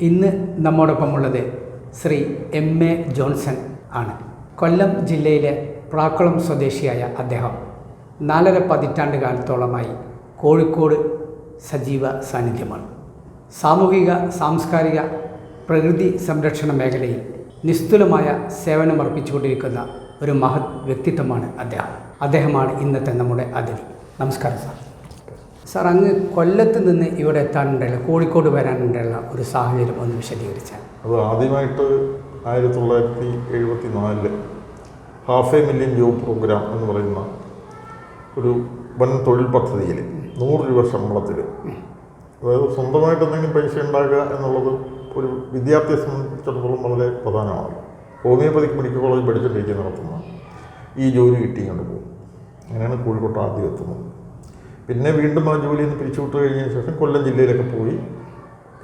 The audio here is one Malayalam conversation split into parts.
ഇന്ന് നമ്മോടൊപ്പമുള്ളത് ശ്രീ M.A. ജോൺസൺ ആണ്. കൊല്ലം ജില്ലയിലെ പ്രാക്കുളം സ്വദേശിയായ അദ്ദേഹം 4.5 പതിറ്റാണ്ട് കാലത്തോളമായി കോഴിക്കോട് സജീവ സാന്നിധ്യമാണ്. സാമൂഹിക, സാംസ്കാരിക, പ്രകൃതി സംരക്ഷണ മേഖലയിൽ നിസ്തുലമായ സേവനമർപ്പിച്ചുകൊണ്ടിരിക്കുന്ന ഒരു മഹത് വ്യക്തിത്വമാണ് അദ്ദേഹമാണ് ഇന്നത്തെ നമ്മുടെ അതിഥി. നമസ്കാരം സാർ. സാർ, അങ്ങ് കൊല്ലത്ത് നിന്ന് ഇവിടെ എത്താനുണ്ടല്ലോ, കോഴിക്കോട് വരാനുണ്ടുള്ള ഒരു സാഹചര്യം ഒന്ന് വിശദീകരിച്ചാൽ. അത് ആദ്യമായിട്ട് 1974 500,000 ജോബ് പ്രോഗ്രാം എന്ന് പറയുന്ന ഒരു വൻ തൊഴിൽ പദ്ധതിയിൽ 100 രൂപ ശമ്പളത്തിൽ, അതായത് സ്വന്തമായിട്ട് എന്തെങ്കിലും പൈസ ഉണ്ടാക്കുക എന്നുള്ളത് ഒരു വിദ്യാർത്ഥിയെ സംബന്ധിച്ചിടത്തോളം വളരെ പ്രധാനമാണ്. ഹോമിയോപ്പതിക് മെഡിക്കൽ കോളേജ് പഠിച്ചുകൊണ്ടിരിക്കുന്ന നടത്തുന്ന ഈ ജോലി കിട്ടിക്കൊണ്ട് പോകും. അങ്ങനെയാണ് കോഴിക്കോട്ട് ആദ്യം എത്തുന്നത്. പിന്നെ വീണ്ടും ആ ജോലിയിൽ നിന്ന് പിരിച്ചുവിട്ട് കഴിഞ്ഞതിന് ശേഷം കൊല്ലം ജില്ലയിലൊക്കെ പോയി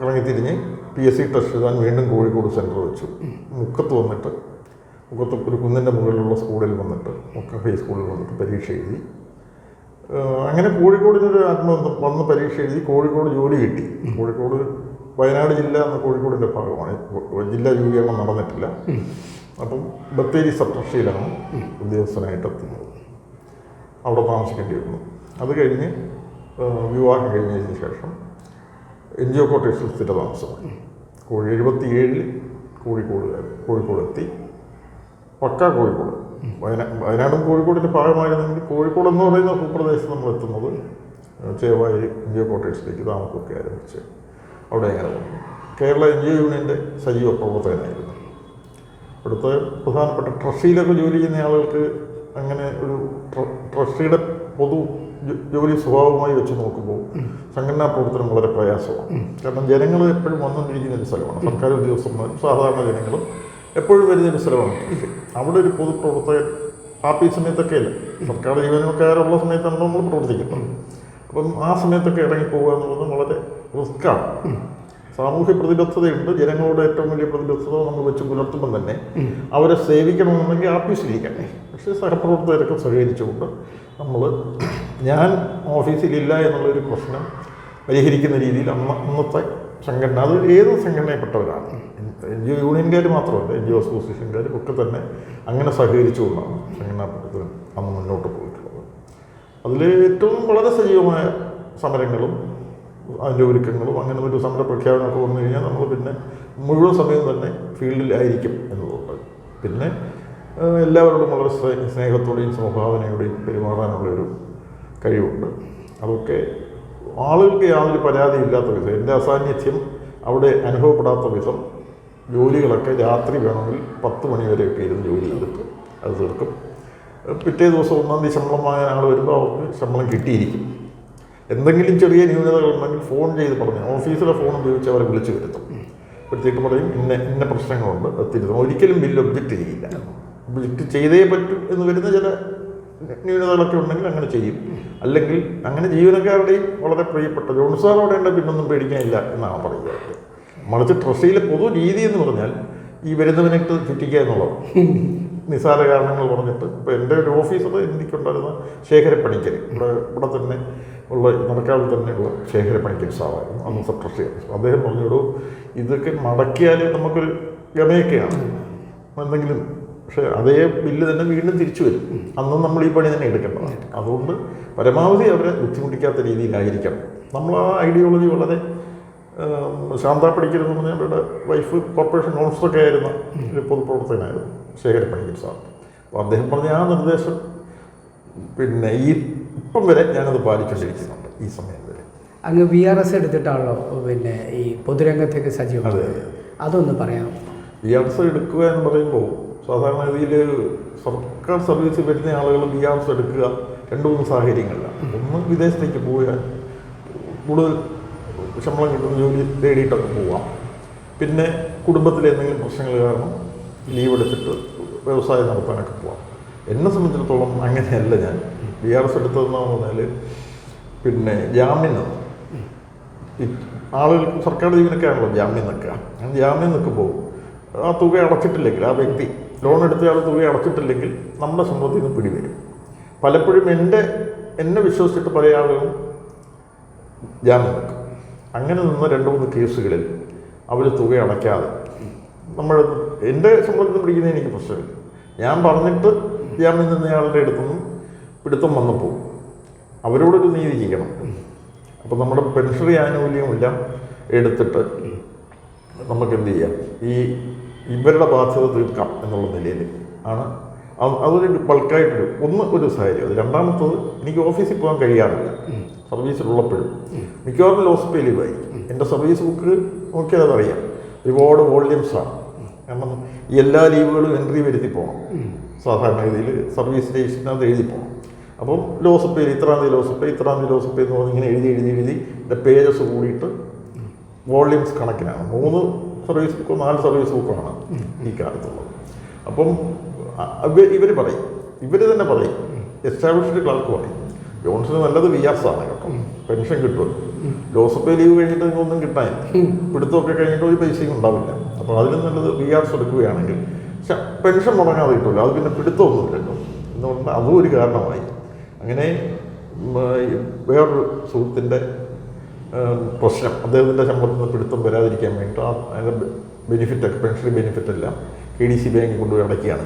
ഇറങ്ങിത്തിരിഞ്ഞ് PSC ടെസ്റ്റ് എഴുതാൻ വീണ്ടും കോഴിക്കോട് സെൻറ്റർ വെച്ചു. മുക്കത്ത് വന്നിട്ട്, മുക്കത്ത് ഒരു കുന്നിൻ്റെ മുകളിലുള്ള സ്കൂളിൽ വന്നിട്ട്, മുക്കം ഹൈസ്കൂളിൽ വന്നിട്ട് പരീക്ഷ എഴുതി. അങ്ങനെ കോഴിക്കോടിനൊരു ആത്മബന്ധം വന്ന് പരീക്ഷ എഴുതി കോഴിക്കോട് ജോലി കിട്ടി. കോഴിക്കോട് വയനാട് ജില്ല എന്ന കോഴിക്കോടിൻ്റെ ഭാഗമാണ്. ജില്ലാ രൂപീകരണം നടന്നിട്ടില്ല. അപ്പം ബത്തേരി സബ് ട്രസ്റ്റിയിലാണ് ഉദ്യോഗസ്ഥനായിട്ട് എത്തുന്നത്. അവിടെ താമസിക്കേണ്ടി വന്നു. അത് കഴിഞ്ഞ് വിവാഹം കഴിഞ്ഞതിന് ശേഷം NGO ക്വാർട്ടേഴ്സിൽ സ്ഥിര താമസമായി. 77 കോഴിക്കോട് എത്തി. പക്കാ കോഴിക്കോട്. വയനാടും കോഴിക്കോടിൻ്റെ ഭാഗമായിരുന്നെങ്കിൽ കോഴിക്കോട് എന്ന് പറയുന്ന ഭൂപ്രദേശത്ത് നമ്മൾ എത്തുന്നത് ചേവായി NGO ക്വാർട്ടേഴ്സിലേക്ക് താമസമൊക്കെ ആരംഭിച്ച് അവിടെ അങ്ങനെ വന്നു. കേരള NGO യൂണിയൻ്റെ സജീവ പ്രവർത്തകനായിരുന്നു. ഇവിടുത്തെ പ്രധാനപ്പെട്ട ട്രസ്റ്റിയിലൊക്കെ ജോലി ചെയ്യുന്ന ആളുകൾക്ക് അങ്ങനെ ഒരു ട്രസ്റ്റിയുടെ പൊതു ജോലി സ്വഭാവമായി വെച്ച് നോക്കുമ്പോൾ സംഘടനാ പ്രവർത്തനം വളരെ പ്രയാസമാണ്. കാരണം ജനങ്ങൾ എപ്പോഴും വന്നുകൊണ്ടിരിക്കുന്ന ഒരു സ്ഥലമാണ്. സർക്കാർ ഉദ്യോഗസ്ഥന്മാരും സാധാരണ ജനങ്ങളും എപ്പോഴും വരുന്നൊരു സ്ഥലമാണ്. അവിടെ ഒരു പൊതുപ്രവർത്തകൻ ഈ സമയത്തൊക്കെ അല്ല, സർക്കാർ ജീവനക്കാരുള്ള സമയത്താണ് നമ്മൾ പ്രവർത്തിക്കുന്നത്. അപ്പം ആ സമയത്തൊക്കെ ഇറങ്ങിപ്പോവുക എന്നുള്ളത് വളരെ റിസ്ക്കാണ്. സാമൂഹ്യ പ്രതിബദ്ധതയുണ്ട്. ജനങ്ങളോട് ഏറ്റവും വലിയ പ്രതിബദ്ധത നമ്മൾ വെച്ച് പുലർത്തുമ്പം തന്നെ അവരെ സേവിക്കണമെന്നുണ്ടെങ്കിൽ ആഫീസിലിരിക്കട്ടെ. പക്ഷേ സഹപ്രവർത്തകരൊക്കെ സഹകരിച്ചുകൊണ്ട് ഞാൻ ഓഫീസിലില്ല എന്നുള്ളൊരു പ്രശ്നം പരിഹരിക്കുന്ന രീതിയിൽ അന്നത്തെ സംഘടന, അത് ഏത് സംഘടനയിൽപ്പെട്ടവരാണ്, NGO യൂണിയൻകാർ മാത്രമല്ല, NGO അസോസിയേഷൻകാരും ഒക്കെ തന്നെ അങ്ങനെ സഹകരിച്ചുകൊണ്ടാണ് സംഘടനാ പ്രവർത്തനം അന്ന് മുന്നോട്ട് പോയിട്ടുള്ളത്. അതിൽ ഏറ്റവും വളരെ സജീവമായ സമരങ്ങളും അതിൻ്റെ ഒരുക്കങ്ങളും, അങ്ങനെ ഒരു സമര പ്രഖ്യാപനമൊക്കെ വന്നു കഴിഞ്ഞാൽ നമ്മൾ പിന്നെ മുഴുവൻ സമയം തന്നെ ഫീൽഡിലായിരിക്കും എന്നതുകൊണ്ട് പിന്നെ എല്ലാവരോടും വളരെ സ്നേഹത്തോടെയും സമഭാവനയോടെയും പെരുമാറാനുള്ളൊരു കഴിവുണ്ട്. അതൊക്കെ ആളുകൾക്ക് യാതൊരു പരാതിയില്ലാത്ത വിധം, എൻ്റെ അസാന്നിധ്യം അവിടെ അനുഭവപ്പെടാത്ത വിധം ജോലികളൊക്കെ രാത്രി വേണമെങ്കിൽ 10 മണി വരെയൊക്കെ ഇരുന്ന് ജോലി ചെയ്തിട്ട് അത് തീർക്കും. പിറ്റേ ദിവസം 1-ാം തീയതി ശമ്പളമായ ആൾ വരുമ്പോൾ അവർക്ക് ശമ്പളം കിട്ടിയിരിക്കും. എന്തെങ്കിലും ചെറിയ ന്യൂനതകളുണ്ടെങ്കിൽ ഫോൺ ചെയ്ത് പറഞ്ഞ് ഓഫീസിലെ ഫോൺ ഉപയോഗിച്ച് അവരെ വിളിച്ചു വരുത്തും. അപ്പോഴത്തേക്ക് പറയും ഇന്ന പ്രശ്നങ്ങളുണ്ട്, തിരുത്തും. ഒരിക്കലും ബില്ല് ഒബ്ജക്റ്റ് ചെയ്യില്ല. ഒബ്ജക്റ്റ് ചെയ്തേ പറ്റും എന്ന് വരുന്ന ചില ന്യൂനതകളൊക്കെ ഉണ്ടെങ്കിൽ അങ്ങനെ ചെയ്യും. അല്ലെങ്കിൽ അങ്ങനെ ജീവനക്കാരുടെയും വളരെ പ്രിയപ്പെട്ട ജോൺസാർ അവിടെ ഉണ്ട്, പിന്നൊന്നും പേടിക്കാനില്ല എന്നാണ് പറയുക. മറിച്ച് ട്രസ്റ്റിയിലെ പൊതു രീതി എന്ന് പറഞ്ഞാൽ ഈ വരുന്നവനായിട്ട് ചുറ്റിക്കുക എന്നുള്ളത്. നിസ്സാര കാരണങ്ങൾ പറഞ്ഞിട്ട് ഇപ്പോൾ എൻ്റെ ഒരു ഓഫീസർ എനിക്കുണ്ടായിരുന്ന ശേഖരപ്പണിക്കൽ, ഇവിടെ തന്നെ ഉള്ള നടക്കാവിൽ തന്നെയുള്ള ശേഖരപ്പണിക്കൽ സാറായിരുന്നു അന്ന് സബ് ട്രസ്റ്റിയായിരുന്നു. അദ്ദേഹം പറഞ്ഞോളൂ, ഇതൊക്കെ മടക്കിയാൽ നമുക്കൊരു ഗമയൊക്കെയാണ് എന്തെങ്കിലും, പക്ഷേ അതേ ബില്ല് തന്നെ വീണ്ടും തിരിച്ചു വരും. അന്നും നമ്മൾ ഈ പണി തന്നെ എടുക്കേണ്ടതാണ്. അതുകൊണ്ട് പരമാവധി അവരെ ബുദ്ധിമുട്ടിക്കാത്ത രീതിയിലായിരിക്കണം. നമ്മൾ ആ ഐഡിയോളജി വളരെ ശാന്താപ്പണിക്കരുതെന്ന് പറഞ്ഞാൽ അവരുടെ വൈഫ് കോർപ്പറേഷൻ കൗൺസിലൊക്കെ ആയിരുന്ന ഒരു പൊതുപ്രവർത്തകനായിരുന്നു ശേഖരപ്പണിക്കൽ സാർ. അപ്പോൾ അദ്ദേഹം പറഞ്ഞ ആ നിർദ്ദേശം പിന്നെ ഇപ്പം വരെ ഞാനത് പാലിച്ചുകൊണ്ടിരിക്കുന്നുണ്ട്. ഈ സമയം വരെ അങ്ങ് VRS എടുത്തിട്ടാണല്ലോ പിന്നെ ഈ പൊതുരംഗത്തേക്ക് സജീവം. അതൊന്ന് പറയാം. VRS എടുക്കുക എന്ന് പറയുമ്പോൾ സാധാരണ രീതിയിൽ സർക്കാർ സർവീസിൽ വരുന്ന ആളുകൾ VRS എടുക്കുക 2-3 സാഹചര്യങ്ങളിലാണ്. ഒന്ന്, വിദേശത്തേക്ക് പോകാൻ കൂടുതൽ ശമ്പളം കിട്ടുന്ന ജോലി തേടിയിട്ടൊക്കെ പോവാം. പിന്നെ കുടുംബത്തിലെ എന്തെങ്കിലും പ്രശ്നങ്ങൾ കാരണം ലീവ് എടുത്തിട്ട് വ്യവസായം നടത്താനൊക്കെ പോവാം. എന്നെ സംബന്ധിച്ചിടത്തോളം അങ്ങനെയല്ല. ഞാൻ VRS എടുത്തതെന്ന് പറഞ്ഞാൽ പിന്നെ ജാമ്യം ആളുകൾക്ക് സർക്കാർ ജീവനക്കാരാണല്ലോ ജാമ്യം നിൽക്കുക. അങ്ങനെ ജാമ്യം നിൽക്കുമ്പോൾ ആ തുക അടച്ചിട്ടില്ലെങ്കിൽ, ആ വ്യക്തി ലോൺ എടുത്തയാൾ തുക അടച്ചിട്ടില്ലെങ്കിൽ നമ്മുടെ സമ്പത്തിൽ നിന്ന് പിടിവരും. പലപ്പോഴും എന്നെ വിശ്വസിച്ചിട്ട് പല ആളുകളും ജാമ്യം നിൽക്കും. അങ്ങനെ നിന്ന് 2-3 കേസുകളിൽ അവർ തുക അടയ്ക്കാതെ നമ്മൾ എൻ്റെ ശമ്പളത്തിൽ പിടിക്കുന്നത് എനിക്ക് പ്രശ്നമില്ല. ഞാൻ പറഞ്ഞിട്ട് ജാമ്യം നിന്നയാളുടെ അടുത്തുനിന്നും പിടുത്തം വന്നപ്പോൾ അവരോടൊരു നീതി ചെയ്യണം. അപ്പോൾ നമ്മുടെ പെൻഷറി ആനുകൂല്യമെല്ലാം എടുത്തിട്ട് നമുക്ക് എന്ത് ചെയ്യാം, ഇവരുടെ ബാധ്യത തീർക്കാം എന്നുള്ള നിലയിൽ ആണ്. അതൊരു ബൾക്കായിട്ടൊരു ഒരു സാഹചര്യം. അത് രണ്ടാമത്തത്, എനിക്ക് ഓഫീസിൽ പോകാൻ കഴിയാറില്ല സർവീസിലുള്ളപ്പോഴും. മിക്കവാറും ലോസ് പേ ലീവായി. എൻ്റെ സർവീസ് ബുക്ക് നോക്കിയാൽ അതറിയാം, ഒരുപാട് വോള്യൂംസാണ്. കാരണം ഈ എല്ലാ ലീവുകളും എൻട്രി വരുത്തി പോകണം. സാധാരണഗതിയിൽ സർവീസ് രജിസ്റ്ററിനകത്ത് എഴുതി പോകണം. അപ്പം ലോസ് പേ ഇത്രാം തീയതി ലോസ് പേ എന്ന് പറഞ്ഞ് ഇങ്ങനെ എഴുതി എൻ്റെ പേജസ് കൂടിയിട്ട് വോള്യൂംസ് കണക്കിനാണ്. 3 സർവീസ് ബുക്കോ 4 സർവീസ് ബുക്കാണ് ഈ കാലത്തുള്ളത്. അപ്പം ഇവർ തന്നെ പറയും, എസ്റ്റാബ്ലിഷ്ഡ് ക്ലർക്ക് പറയും, ജോൺസന് നല്ലത് വിയാസാണ് കേട്ടോ, പെൻഷൻ കിട്ടും. ലോസ് പേ ലീവ് കഴിഞ്ഞിട്ട് നിങ്ങളൊന്നും കിട്ടാനില്ല, പിടുത്തമൊക്കെ കഴിഞ്ഞിട്ട് ഒരു പൈസയും ഉണ്ടാവില്ല. അപ്പോൾ അതിലും നല്ലത് വിയാസ് എടുക്കുകയാണെങ്കിൽ പെൻഷൻ മുടങ്ങാതെ കിട്ടില്ല, അത് പിന്നെ പിടുത്തമൊന്നുമില്ലല്ലോ എന്നുകൊണ്ട് അതും ഒരു കാരണമായി. അങ്ങനെ വേറൊരു സുഹൃത്തിൻ്റെ പ്രശ്നം, അദ്ദേഹത്തിൻ്റെ ശമ്പളത്തിൽ നിന്ന് പിടുത്തം വരാതിരിക്കാൻ വേണ്ടിയിട്ട് അതിൻ്റെ ബെനിഫിറ്റൊക്കെ പെൻഷൻ ബെനിഫിറ്റെല്ലാം KDC ബാങ്കിൽ കൊണ്ടുപോയി അടയ്ക്കുകയാണ്.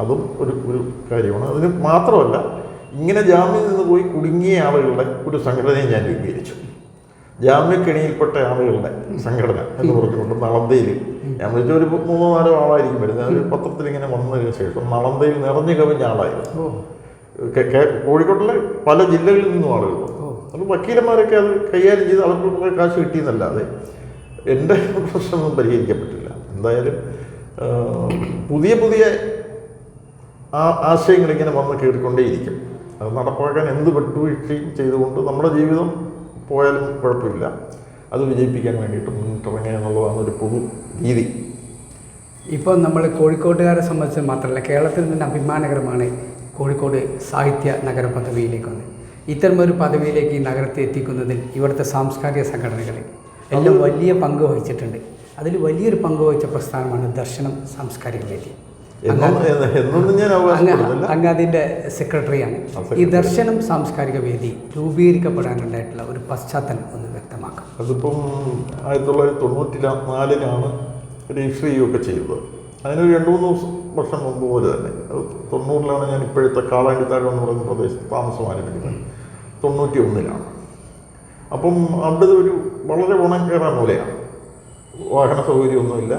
അതും ഒരു കാര്യമാണ്. അതിന് മാത്രമല്ല, ഇങ്ങനെ ജാമ്യം നിന്ന് പോയി കുടുങ്ങിയ ആളുകളുടെ ഒരു സംഘടനയെ ഞാൻ രൂപീകരിച്ചു. ജാമ്യക്കെണിയിൽപ്പെട്ട ആളുകളുടെ സംഘടന എന്ന് പറഞ്ഞുകൊണ്ട് നളന്തയിൽ ഞാൻ വിളിച്ച ഒരു 3-4 ആളായിരിക്കും വരുന്നത്. ഒരു പത്രത്തിൽ ഇങ്ങനെ വന്നതിന് ശേഷം നളന്തയിൽ നിറഞ്ഞു കവിഞ്ഞ ആളായിരുന്നു. കോഴിക്കോട്ടിലെ പല ജില്ലകളിൽ നിന്നും ആളുകൾ. അപ്പോൾ വക്കീലന്മാരൊക്കെ അത് കൈകാര്യം ചെയ്ത് അവർക്ക് കുറേ കാശ് കിട്ടിയെന്നല്ലാതെ എൻ്റെ പ്രശ്നമൊന്നും പരിഹരിക്കപ്പെട്ടില്ല. എന്തായാലും പുതിയ ആശയങ്ങൾ ഇങ്ങനെ വന്ന് കയറിക്കൊണ്ടേയിരിക്കും. അത് നടപ്പാക്കാൻ എന്ത് വിട്ടുവീഴ്ചയും ചെയ്തുകൊണ്ട് നമ്മുടെ ജീവിതം പോയാലും കുഴപ്പമില്ല, അത് വിജയിപ്പിക്കാൻ വേണ്ടിയിട്ട് മുന്നിട്ടിറങ്ങുക എന്നുള്ളതാണ് ഒരു പൊതു രീതി. ഇപ്പോൾ നമ്മൾ കോഴിക്കോട്ടുകാരെ സംബന്ധിച്ച് മാത്രമല്ല, കേരളത്തിൽ തന്നെ അഭിമാനകരമാണ് കോഴിക്കോട് സാഹിത്യ നഗര പദവിയിലേക്ക് വന്നത്. ഇത്തരമൊരു പദവിയിലേക്ക് ഈ നഗരത്തെ എത്തിക്കുന്നതിൽ ഇവിടുത്തെ സാംസ്കാരിക സംഘടനകൾ എല്ലാം വലിയ പങ്ക് വഹിച്ചിട്ടുണ്ട്. അതിൽ വലിയൊരു പങ്ക് വഹിച്ച പ്രസ്ഥാനമാണ് ദർശനം സാംസ്കാരിക വേദി. അങ്ങ് അതിൻ്റെ സെക്രട്ടറിയാണ്. ഈ ദർശനം സാംസ്കാരിക വേദി രൂപീകരിക്കപ്പെടാനുണ്ടായിട്ടുള്ള ഒരു പശ്ചാത്തലം ഒന്ന് വ്യക്തമാക്കാം. അതിപ്പം 1994 രജിസ്റ്റർ ചെയ്യുകയൊക്കെ ചെയ്തത്. അതിനൊരു 2-3 വർഷം മുമ്പ് പോലെ തന്നെ 90 ഞാൻ ഇപ്പോഴത്തെ കാളാണ്ടിത്താഴം എന്ന് പറയുന്ന പ്രദേശത്ത് താമസം ആരംഭിക്കുന്നത്. 91 അപ്പം അവിടെ ഒരു വളരെ ഉണം കയറാൻ മൂലയാണ്. വാഹന സൗകര്യമൊന്നുമില്ല,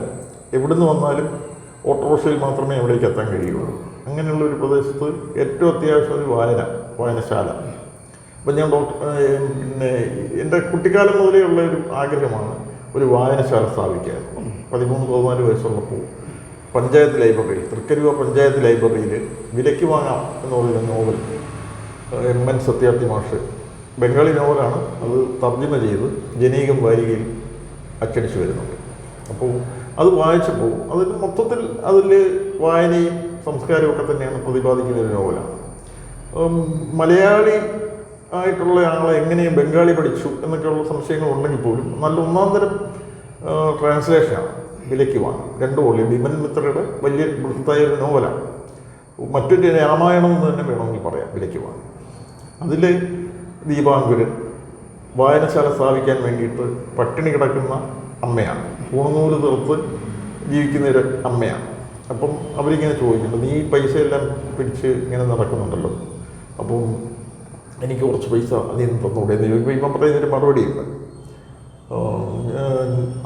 എവിടുന്ന് വന്നാലും ഓട്ടോറിക്ഷയിൽ മാത്രമേ എവിടേക്ക് എത്താൻ കഴിയുള്ളൂ. അങ്ങനെയുള്ള ഒരു പ്രദേശത്ത് ഏറ്റവും അത്യാവശ്യം ഒരു വായനശാല. അപ്പം ഞാൻ പിന്നെ എൻ്റെ കുട്ടിക്കാലം മുതലേ ഉള്ള ഒരു ആഗ്രഹമാണ് ഒരു വായനശാല സ്ഥാപിക്കുക. 13-14 വയസ്സുള്ളപ്പോൾ പഞ്ചായത്ത് ലൈബ്രറിയിൽ, തൃക്കരിവ പഞ്ചായത്ത് ലൈബ്രറിയിൽ വിലയ്ക്ക് വാങ്ങാം എന്ന് പറയുന്ന നോവൽ MN സത്യാർത്ഥി മാഷ്, ബംഗാളി നോവലാണ്, അത് തർജ്ജമ ചെയ്ത് ജനീകം വാരികയിൽ അച്ചടിച്ചു വരുന്നുണ്ട്. അപ്പോൾ അത് വായിച്ചപ്പോൾ അതിന് മൊത്തത്തിൽ അതിൽ വായനയും സംസ്കാരമൊക്കെ തന്നെയാണ് പ്രതിപാദിക്കുന്ന ഒരു നോവലാണ്. മലയാളി ആയിട്ടുള്ള ആളെ എങ്ങനെ ബംഗാളി പഠിച്ചു എന്നൊക്കെയുള്ള സംശയങ്ങൾ ഉണ്ടെങ്കിൽ പോലും നല്ല ഒന്നാന്തരം ട്രാൻസ്ലേഷനാണ് വിലയ്ക്ക് വാങ്ങും. 2 വോള്യം വിമൻ മിത്രയുടെ വലിയ വൃത്തായ ഒരു നോവലാണ്. മറ്റൊരു രാമായണം എന്ന് തന്നെ വേണമെങ്കിൽ പറയാം വിലയ്ക്ക് വാങ്ങും. അതിൽ ദീപാങ്കുരൻ വായനശാല സ്ഥാപിക്കാൻ വേണ്ടിയിട്ട് പട്ടിണി കിടക്കുന്ന അമ്മയാണ്, പൂണുനൂല് തീർത്ത് ജീവിക്കുന്ന ഒരു അമ്മയാണ്. അപ്പം അവരിങ്ങനെ ചോദിക്കുന്നുണ്ട്, നീ പൈസയെല്ലാം പിടിച്ച് ഇങ്ങനെ നടക്കുന്നുണ്ടല്ലോ, അപ്പം എനിക്ക് കുറച്ച് പൈസ അതിൽ നിന്ന് തന്നൂടെ എന്ന് ചോദിക്കുമ്പോൾ ഇപ്പം പറയുന്നൊരു മറുപടിയുണ്ട്,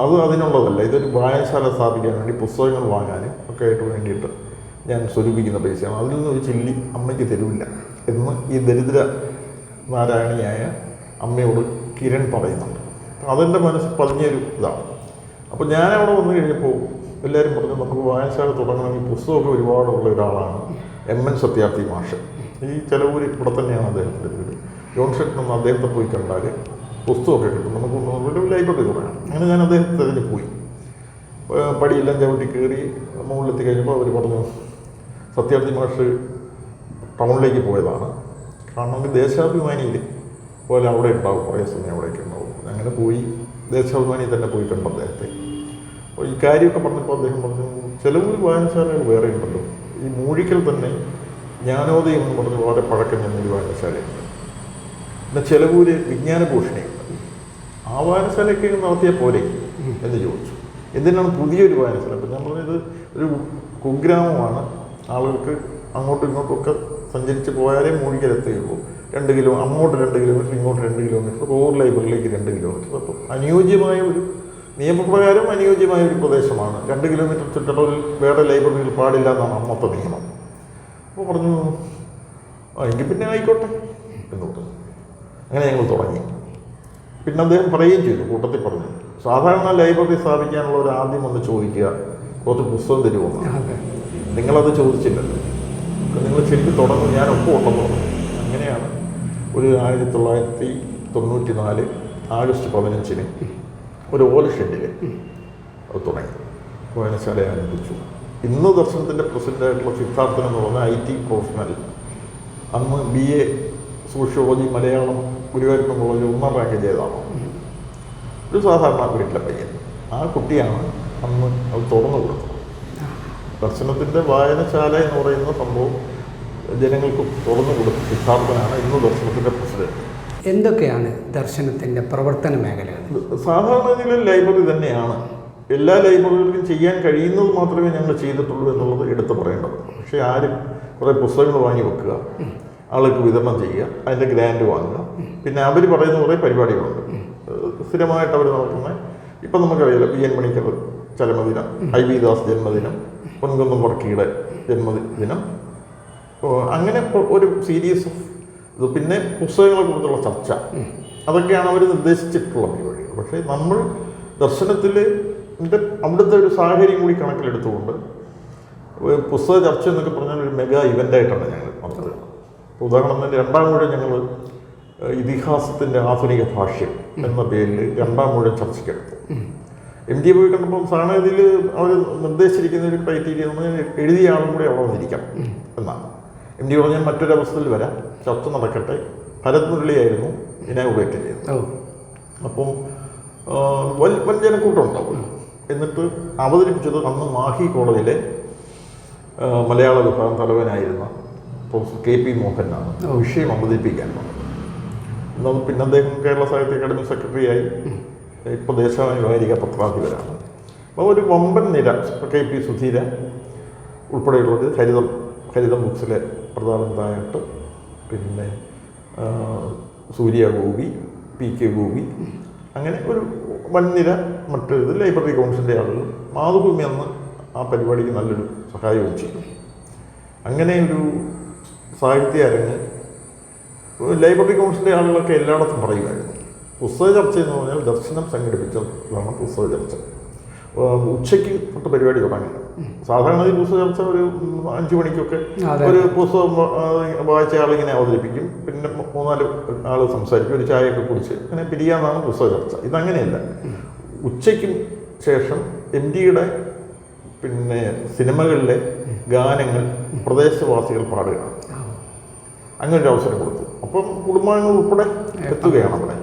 അത് അതിനുള്ളതല്ല, ഇതൊരു വായനശാല സ്ഥാപിക്കാൻ വേണ്ടി പുസ്തകങ്ങൾ വാങ്ങാനും ഒക്കെ ആയിട്ട് വേണ്ടിയിട്ട് ഞാൻ സ്വരൂപിക്കുന്ന പൈസയാണ്, അതിൽ നിന്ന് ഒരു ചില്ലി അമ്മയ്ക്ക് തരില്ല എന്ന് ഈ ദരിദ്ര നാരായണിയായ അമ്മയോട് കിരൺ പറയുന്നുണ്ട്. അതെൻ്റെ മനസ്സിൽ പതിഞ്ഞൊരു ഇതാണ്. അപ്പോൾ ഞാൻ അവിടെ വന്നു കഴിഞ്ഞപ്പോൾ എല്ലാവരും പറഞ്ഞു നമുക്ക് വായനശാല തുടങ്ങണമെങ്കിൽ പുസ്തകമൊക്കെ ഒരുപാടുള്ള ഒരാളാണ് MN സത്യാർത്ഥി മാഷ്. ഈ ചെലവൂർ ഇവിടെ തന്നെയാണ് അദ്ദേഹത്തിൻ്റെ വീട്. ജോൺസൺ അദ്ദേഹത്തെ പോയി കണ്ടാൽ പുസ്തകമൊക്കെ കിട്ടും, നമുക്ക് ഒരു ലൈബ്രറി തുടങ്ങാം. അങ്ങനെ ഞാൻ അദ്ദേഹത്തെ തിരഞ്ഞു പോയി. പടിയെല്ലാം ചവിട്ടി കയറി മുകളിലെത്തി കഴിഞ്ഞപ്പോൾ അവർ പറഞ്ഞു സത്യാർത്ഥി മാഷ് ടൗണിലേക്ക് പോയതാണ്, കാണണമെങ്കിൽ ദേശാഭിമാനിയിൽ പോലെ അവിടെ ഉണ്ടാവും, കുറേ സമയം അവിടേക്ക് ഉണ്ടാവും. അങ്ങനെ പോയി ദേശാഭിമാനി തന്നെ പോയി കണ്ടു അദ്ദേഹത്തെ. അപ്പോൾ ഈ കാര്യമൊക്കെ പറഞ്ഞപ്പോൾ അദ്ദേഹം പറഞ്ഞു ചിലവൂർ വായനശാലകൾ വേറെ ഉണ്ടല്ലോ, ഈ മൂഴിക്കൽ തന്നെ ജ്ഞാനോദയം എന്ന് പറഞ്ഞ് വളരെ പഴക്കം ചെന്നൊരു വായനശാലയുണ്ട്, പിന്നെ ചിലവൂർ വിജ്ഞാനഭൂഷണിയുണ്ട്, ആ വായനശാലയ്ക്ക് നടത്തിയ പോലെ എന്ന് ചോദിച്ചു. എന്തിനാണ് പുതിയൊരു വായനശാല? അപ്പം ഞാൻ പറഞ്ഞത് ഒരു കുഗ്രാമമാണ്. ആളുകൾക്ക് അങ്ങോട്ടും ഇങ്ങോട്ടുമൊക്കെ സഞ്ചരിച്ച് പോയാലേ മൂഴിക്കലെത്തുകയുള്ളൂ. 2 കിലോ അങ്ങോട്ട് 2 കിലോമീറ്റർ, ഇങ്ങോട്ട് 2 കിലോമീറ്റർ, റൂറൽ ലൈബ്രറിയിലേക്ക് 2 കിലോമീറ്റർ. അപ്പം അനുയോജ്യമായ ഒരു നിയമപ്രകാരം അനുയോജ്യമായ ഒരു പ്രദേശമാണ്. 2 കിലോമീറ്റർ ചുറ്റളവിൽ വേറെ ലൈബ്രറികൾ പാടില്ല എന്നാണ് അന്നത്തെ നിയമം. അപ്പോൾ പറഞ്ഞു എങ്കിൽ പിന്നെ ആയിക്കോട്ടെ എന്ന് പറഞ്ഞു. അങ്ങനെ ഞങ്ങൾ തുടങ്ങി. പിന്നെ അദ്ദേഹം പറയുകയും ചെയ്തു, കൂട്ടത്തിൽ പറഞ്ഞു, സാധാരണ ലൈബ്രറി സ്ഥാപിക്കാനുള്ളവർ ആദ്യം വന്ന് ചോദിക്കുക കുറച്ച് പുസ്തകം തരുമെന്നാണ്. നിങ്ങളത് ചോദിച്ചില്ലല്ലോ, നിങ്ങൾ ശരിക്കും തുടങ്ങും, ഞാൻ ഒപ്പം ഉണ്ടെന്ന് പറഞ്ഞു. അങ്ങനെയാണ് ഒരു 1994 ആഗസ്റ്റ് 15 ഒരു ഓല ഷെഡിൽ അത് തുടങ്ങി, വായനശാല ആരംഭിച്ചു. ഇന്ന് ദർശനത്തിൻ്റെ പ്രസിഡൻ്റായിട്ടുള്ള സിദ്ധാർത്ഥൻ എന്ന് പറഞ്ഞ IT പ്രൊഫഷണൽ, അന്ന് BA സോഷ്യോളജി മലയാളം ഗുരുവായൂരപ്പൻ കോളേജിൽ 1ാം റാങ്ക് ചെയ്തതാണ്. ഒരു സാധാരണ വീട്ടിലെ പയ്യൻ. ആ കുട്ടിയാണ് അന്ന് അത് തുറന്നു കൊടുത്തത്. ദർശനത്തിൻ്റെ വായനശാല എന്ന് പറയുന്ന സംഭവം ജനങ്ങൾക്ക് തുറന്നു കൊടുത്ത സിദ്ധാർത്ഥനാണ് ഇന്ന് ദർശനത്തിൻ്റെ പ്രസിഡന്റ്. എന്തൊക്കെയാണ് ദർശനത്തിൻ്റെ പ്രവർത്തന മേഖലകൾ? സാധാരണ രീതിയിൽ ലൈബ്രറി തന്നെയാണ്. എല്ലാ ലൈബ്രറികൾക്കും ചെയ്യാൻ കഴിയുന്നത് മാത്രമേ ഞങ്ങൾ ചെയ്തിട്ടുള്ളൂ എന്നുള്ളത് എടുത്തു പറയേണ്ടത്. പക്ഷേ ആരും കുറേ പുസ്തകങ്ങൾ വാങ്ങി വെക്കുക, ആൾക്ക് വിതരണം ചെയ്യുക, അതിൻ്റെ ഗ്രാൻഡ് വാങ്ങുക, പിന്നെ അവർ പറയുന്ന കുറേ പരിപാടികളുണ്ട് സ്ഥിരമായിട്ട് അവർ നടക്കുന്ന. ഇപ്പം നമുക്കറിയാലോ, PN മണിക്കർ ചരമദിനം, IV ദാസ് ജന്മദിനം, പൊൻകുന്നം വർക്കിയുടെ ജന്മദിനം, അങ്ങനെ ഒരു സീരീസ് ഓഫ് ഇത്. പിന്നെ പുസ്തകങ്ങളെ കുറിച്ചുള്ള ചർച്ച, അതൊക്കെയാണ് അവർ നിർദ്ദേശിച്ചിട്ടുള്ള പരിപാടികൾ. പക്ഷേ നമ്മൾ ദർശനത്തിൽ അവിടുത്തെ ഒരു സാഹചര്യം കൂടി കണക്കിലെടുത്തുകൊണ്ട് പുസ്തക ചർച്ച എന്നൊക്കെ പറഞ്ഞാൽ ഒരു മെഗാ ഇവൻ്റായിട്ടാണ് ഞങ്ങൾ നടത്തുക. ഉദാഹരണത്തിന് 2ാം മൂഴം ഞങ്ങൾ ഇതിഹാസത്തിൻ്റെ ആധുനിക ഭാഷ്യം എന്ന പേരിൽ 2ാം മൂഴം ചർച്ചയ്ക്കെടുത്തു. MD പോയി കണ്ടപ്പോൾ സാധാരണഗതിയിൽ അവർ നിർദ്ദേശിച്ചിരിക്കുന്ന ഒരു ക്രൈറ്റീരിയ എന്ന് പറഞ്ഞാൽ എഴുതിയ ആളും കൂടി അവിടെ വന്നിരിക്കണം എന്നാണ്. MD പറഞ്ഞാൽ മറ്റൊരവസ്ഥയിൽ വരാം, ചർച്ച നടക്കട്ടെ. ഭരത് മുരളിയായിരുന്നു ഇനാഗുറേറ്റ് ചെയ്തത്. അപ്പം വൻ ജനക്കൂട്ടം ഉണ്ടാവും. എന്നിട്ട് അവതരിപ്പിച്ചത് അന്ന് മാഹി കോളേജിലെ മലയാള വിഭാഗം തലവനായിരുന്ന പ്രൊഫസർ KP മോഹനാണ് വിഷയം അവതരിപ്പിക്കാൻ വന്നത്. പിന്നെ അദ്ദേഹം കേരള സാഹിത്യ അക്കാദമി സെക്രട്ടറിയായി, ഇപ്പോൾ ദേശാഭിമാനി വാരിക പത്രാധിപരാണ്. അപ്പോൾ ഒരു വമ്പൻ നിര, KP സുധീര ഉൾപ്പെടെയുള്ളത്, ഹരിതം ബുക്സിലെ പ്രധാനതായിട്ട്, പിന്നെ സൂര്യ ഗോപി, PK ഗോപി, അങ്ങനെ ഒരു വൻനിര. മറ്റൊരു ലൈബ്രറി കൗൺസിലിൻ്റെ ആളുകൾ, മാതൃഭൂമി അന്ന് ആ പരിപാടിക്ക് നല്ലൊരു സഹായവും ചെയ്തു. അങ്ങനെ ഒരു സാഹിത്യ അരങ്ങ് ലൈബ്രറി കൗൺസിലിൻ്റെ ആളുകളൊക്കെ എല്ലായിടത്തും പറയുമായിരുന്നു. പുസ്തക ചർച്ച എന്ന് പറഞ്ഞാൽ ദർശനം സംഘടിപ്പിച്ചതാണ് പുസ്തക ചർച്ച. ഉച്ചയ്ക്ക് തൊട്ട് പരിപാടി തുടങ്ങി. സാധാരണ ഈ പുസ്തക ചർച്ച ഒരു 5 മണിക്കൊക്കെ ഒരു പുസ്തകം വായിച്ച ആളിങ്ങനെ അവതരിപ്പിക്കും, പിന്നെ 3-4 ആൾ സംസാരിക്കും, ഒരു ചായയൊക്കെ കുടിച്ച് അങ്ങനെ പിരിയാന്നാണ് പുസ്തക ചർച്ച. ഇതങ്ങനെയല്ല. ഉച്ചയ്ക്കും ശേഷം MDയുടെ പിന്നെ സിനിമകളിലെ ഗാനങ്ങൾ പ്രദേശവാസികൾ പാടുക, അങ്ങനെ ഒരു അവസരം കൊടുത്തു. അപ്പം കുടുംബാംഗങ്ങൾ ഉൾപ്പെടെ എത്തുകയാണ് അവിടെ.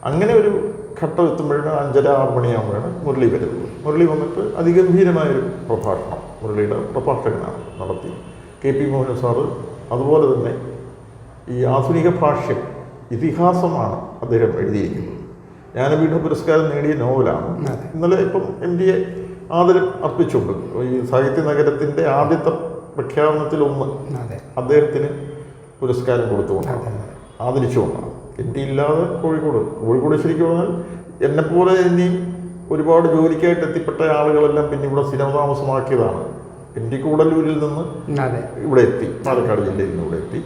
അങ്ങനെ ഒരു ഘട്ടം എത്തുമ്പോഴാണ് 5:30-6 മണിയാകുമ്പോഴാണ് മുരളി വരുന്നത്. മുരളി വന്നിട്ട് അതിഗംഭീരമായൊരു പ്രഭാഷണം മുരളിയുടെ പ്രഭാഷകനാണ് നടത്തി. KP മോഹൻ സാറ് അതുപോലെ തന്നെ ഈ ആധുനിക ഭാഷ്യം ഇതിഹാസമാണ് അദ്ദേഹം എഴുതിയിരിക്കുന്നത്. ജ്ഞാനപീഠ പുരസ്കാരം നേടിയ നോവലാണ്. ഇന്നലെ ഇപ്പം MDയെ ആദരം അർപ്പിച്ചുകൊണ്ട് ഈ സാഹിത്യ നഗരത്തിൻ്റെ ആദ്യത്തെ പ്രഖ്യാപനത്തിലൊന്ന് അദ്ദേഹത്തിന് പുരസ്കാരം കൊടുത്തുകൊണ്ടാണ്, ആദരിച്ചുകൊണ്ടാണ്. MD ഇല്ലാതെ കോഴിക്കോട് ശരിക്കും പറഞ്ഞാൽ എന്നെപ്പോലെ ഇനി ഒരുപാട് ജോലിക്കായിട്ട് എത്തിപ്പെട്ട ആളുകളെല്ലാം പിന്നെ ഇവിടെ സ്ഥിരതാമസമാക്കിയതാണ്. MD കൂടല്ലൂരിൽ നിന്ന് ഇവിടെ എത്തി, പാലക്കാട് ജില്ലയിൽ നിന്ന് ഇവിടെ എത്തി.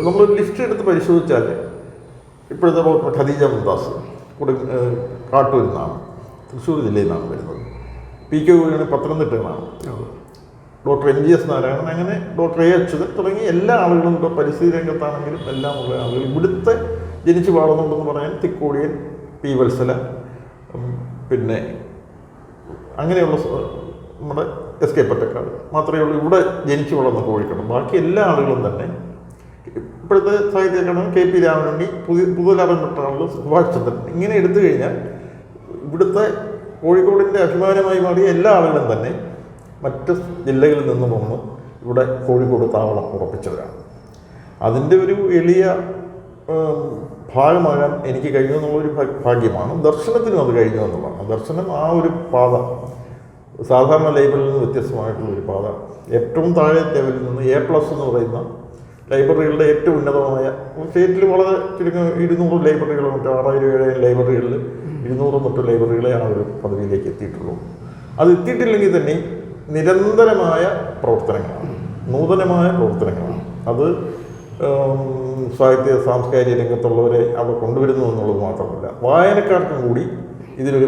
നമ്മളൊരു ലിസ്റ്റ് എടുത്ത് പരിശോധിച്ചാൽ ഇപ്പോഴത്തെ ഡോക്ടർ ഖദീജ മുംതാസ് കാട്ടൂരിൽ നിന്നാണ്, തൃശ്ശൂർ ജില്ലയിൽ നിന്നാണ് വരുന്നത്. PK ഗോപിയാണ് പത്തനംതിട്ടയിൽ നിന്നാണ്. ഡോക്ടർ MGS നാരായണൻ, അങ്ങനെ ഡോക്ടർ A അച്യുതൻ തുടങ്ങി എല്ലാ ആളുകളും ഇപ്പോൾ പരിസ്ഥിതി രംഗത്താണെങ്കിലും എല്ലാം ഉള്ള ആളുകൾ ഇവിടുത്തെ ജനിച്ചു വളർന്നുണ്ടെന്ന് പറയാൻ തിക്കോടിയൻ, P വത്സല, പിന്നെ അങ്ങനെയുള്ള നമ്മുടെ SK പൊറ്റക്കാട് മാത്രമേ ഉള്ളൂ ഇവിടെ ജനിച്ചു വളർന്ന കോഴിക്കോട്. ബാക്കി എല്ലാ ആളുകളും തന്നെ ഇപ്പോഴത്തെ സാഹിത്യ അക്കാദമി KP രാമനുണ്ണി, പുതുതലമുറപ്പെട്ട ആളുകൾ സുഭാഷ് ചന്ദ്രൻ, ഇങ്ങനെ എടുത്തു കഴിഞ്ഞാൽ ഇവിടുത്തെ കോഴിക്കോടിൻ്റെ അഭിമാനമായി മാറിയ എല്ലാ ആളുകളും തന്നെ മറ്റ് ജില്ലകളിൽ നിന്നും വന്ന് ഇവിടെ കോഴിക്കോട് താവളം ഉറപ്പിച്ചവരാണ്. അതിൻ്റെ ഒരു എളിയ ഭാഗമാകാൻ എനിക്ക് കഴിഞ്ഞു എന്നുള്ളൊരു ഭാഗ്യമാണ്. ദർശനത്തിനും അത് കഴിഞ്ഞു എന്നുള്ളതാണ്. ദർശനം ആ ഒരു പാത സാധാരണ ലൈബ്രറിയിൽ നിന്ന് വ്യത്യസ്തമായിട്ടുള്ളൊരു പാത, ഏറ്റവും താഴെ ലെവലിൽ നിന്ന് A+ എന്ന് പറയുന്ന ലൈബ്രറികളുടെ ഏറ്റവും ഉന്നതമായ, സ്റ്റേറ്റിൽ വളരെ ചുരുക്കം 200 ലൈബ്രറികളോ മറ്റോ 6000-7000 ലൈബ്രറികളിൽ 200 മറ്റു ലൈബ്രറികളെ ആ ഒരു പദവിയിലേക്ക് എത്തിയിട്ടുള്ളൂ. അത് എത്തിയിട്ടില്ലെങ്കിൽ തന്നെ നിരന്തരമായ പ്രവർത്തനങ്ങളാണ്, നൂതനമായ പ്രവർത്തനങ്ങളാണ്. അത് സാഹിത്യ സാംസ്കാരിക രംഗത്തുള്ളവരെ അവിടെ കൊണ്ടുവരുന്നു എന്നുള്ളത് മാത്രമല്ല, വായനക്കാർക്കും കൂടി ഇതിലൊരു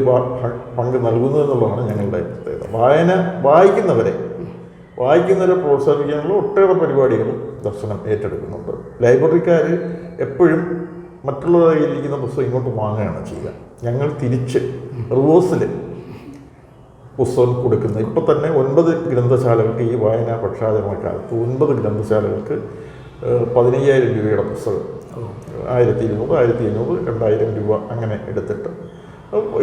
പങ്ക് നൽകുന്നു എന്നുള്ളതാണ് ഞങ്ങളുടെ പ്രത്യേകത. വായിക്കുന്നവരെ പ്രോത്സാഹിപ്പിക്കാനുള്ള ഒട്ടേറെ പരിപാടികളും ദർശനം ഏറ്റെടുക്കുന്നുണ്ട്. ലൈബ്രറിക്കാർ എപ്പോഴും മറ്റുള്ളവരുടെ കയ്യിലിരിക്കുന്ന പുസ്തകം ഇങ്ങോട്ട് വാങ്ങുകയാണ് ചെയ്യുക. ഞങ്ങൾ തിരിച്ച് റിവേഴ്സിൽ പുസ്തകം കൊടുക്കുന്നത്. ഇപ്പം തന്നെ 9 ഗ്രന്ഥശാലകൾക്ക് ഈ വായനാ പക്ഷാചരണക്കാലത്ത് 9 ഗ്രന്ഥശാലകൾക്ക് 15,000 രൂപയുടെ പുസ്തകം 1200, 1500, 2000 രൂപ അങ്ങനെ എടുത്തിട്ട്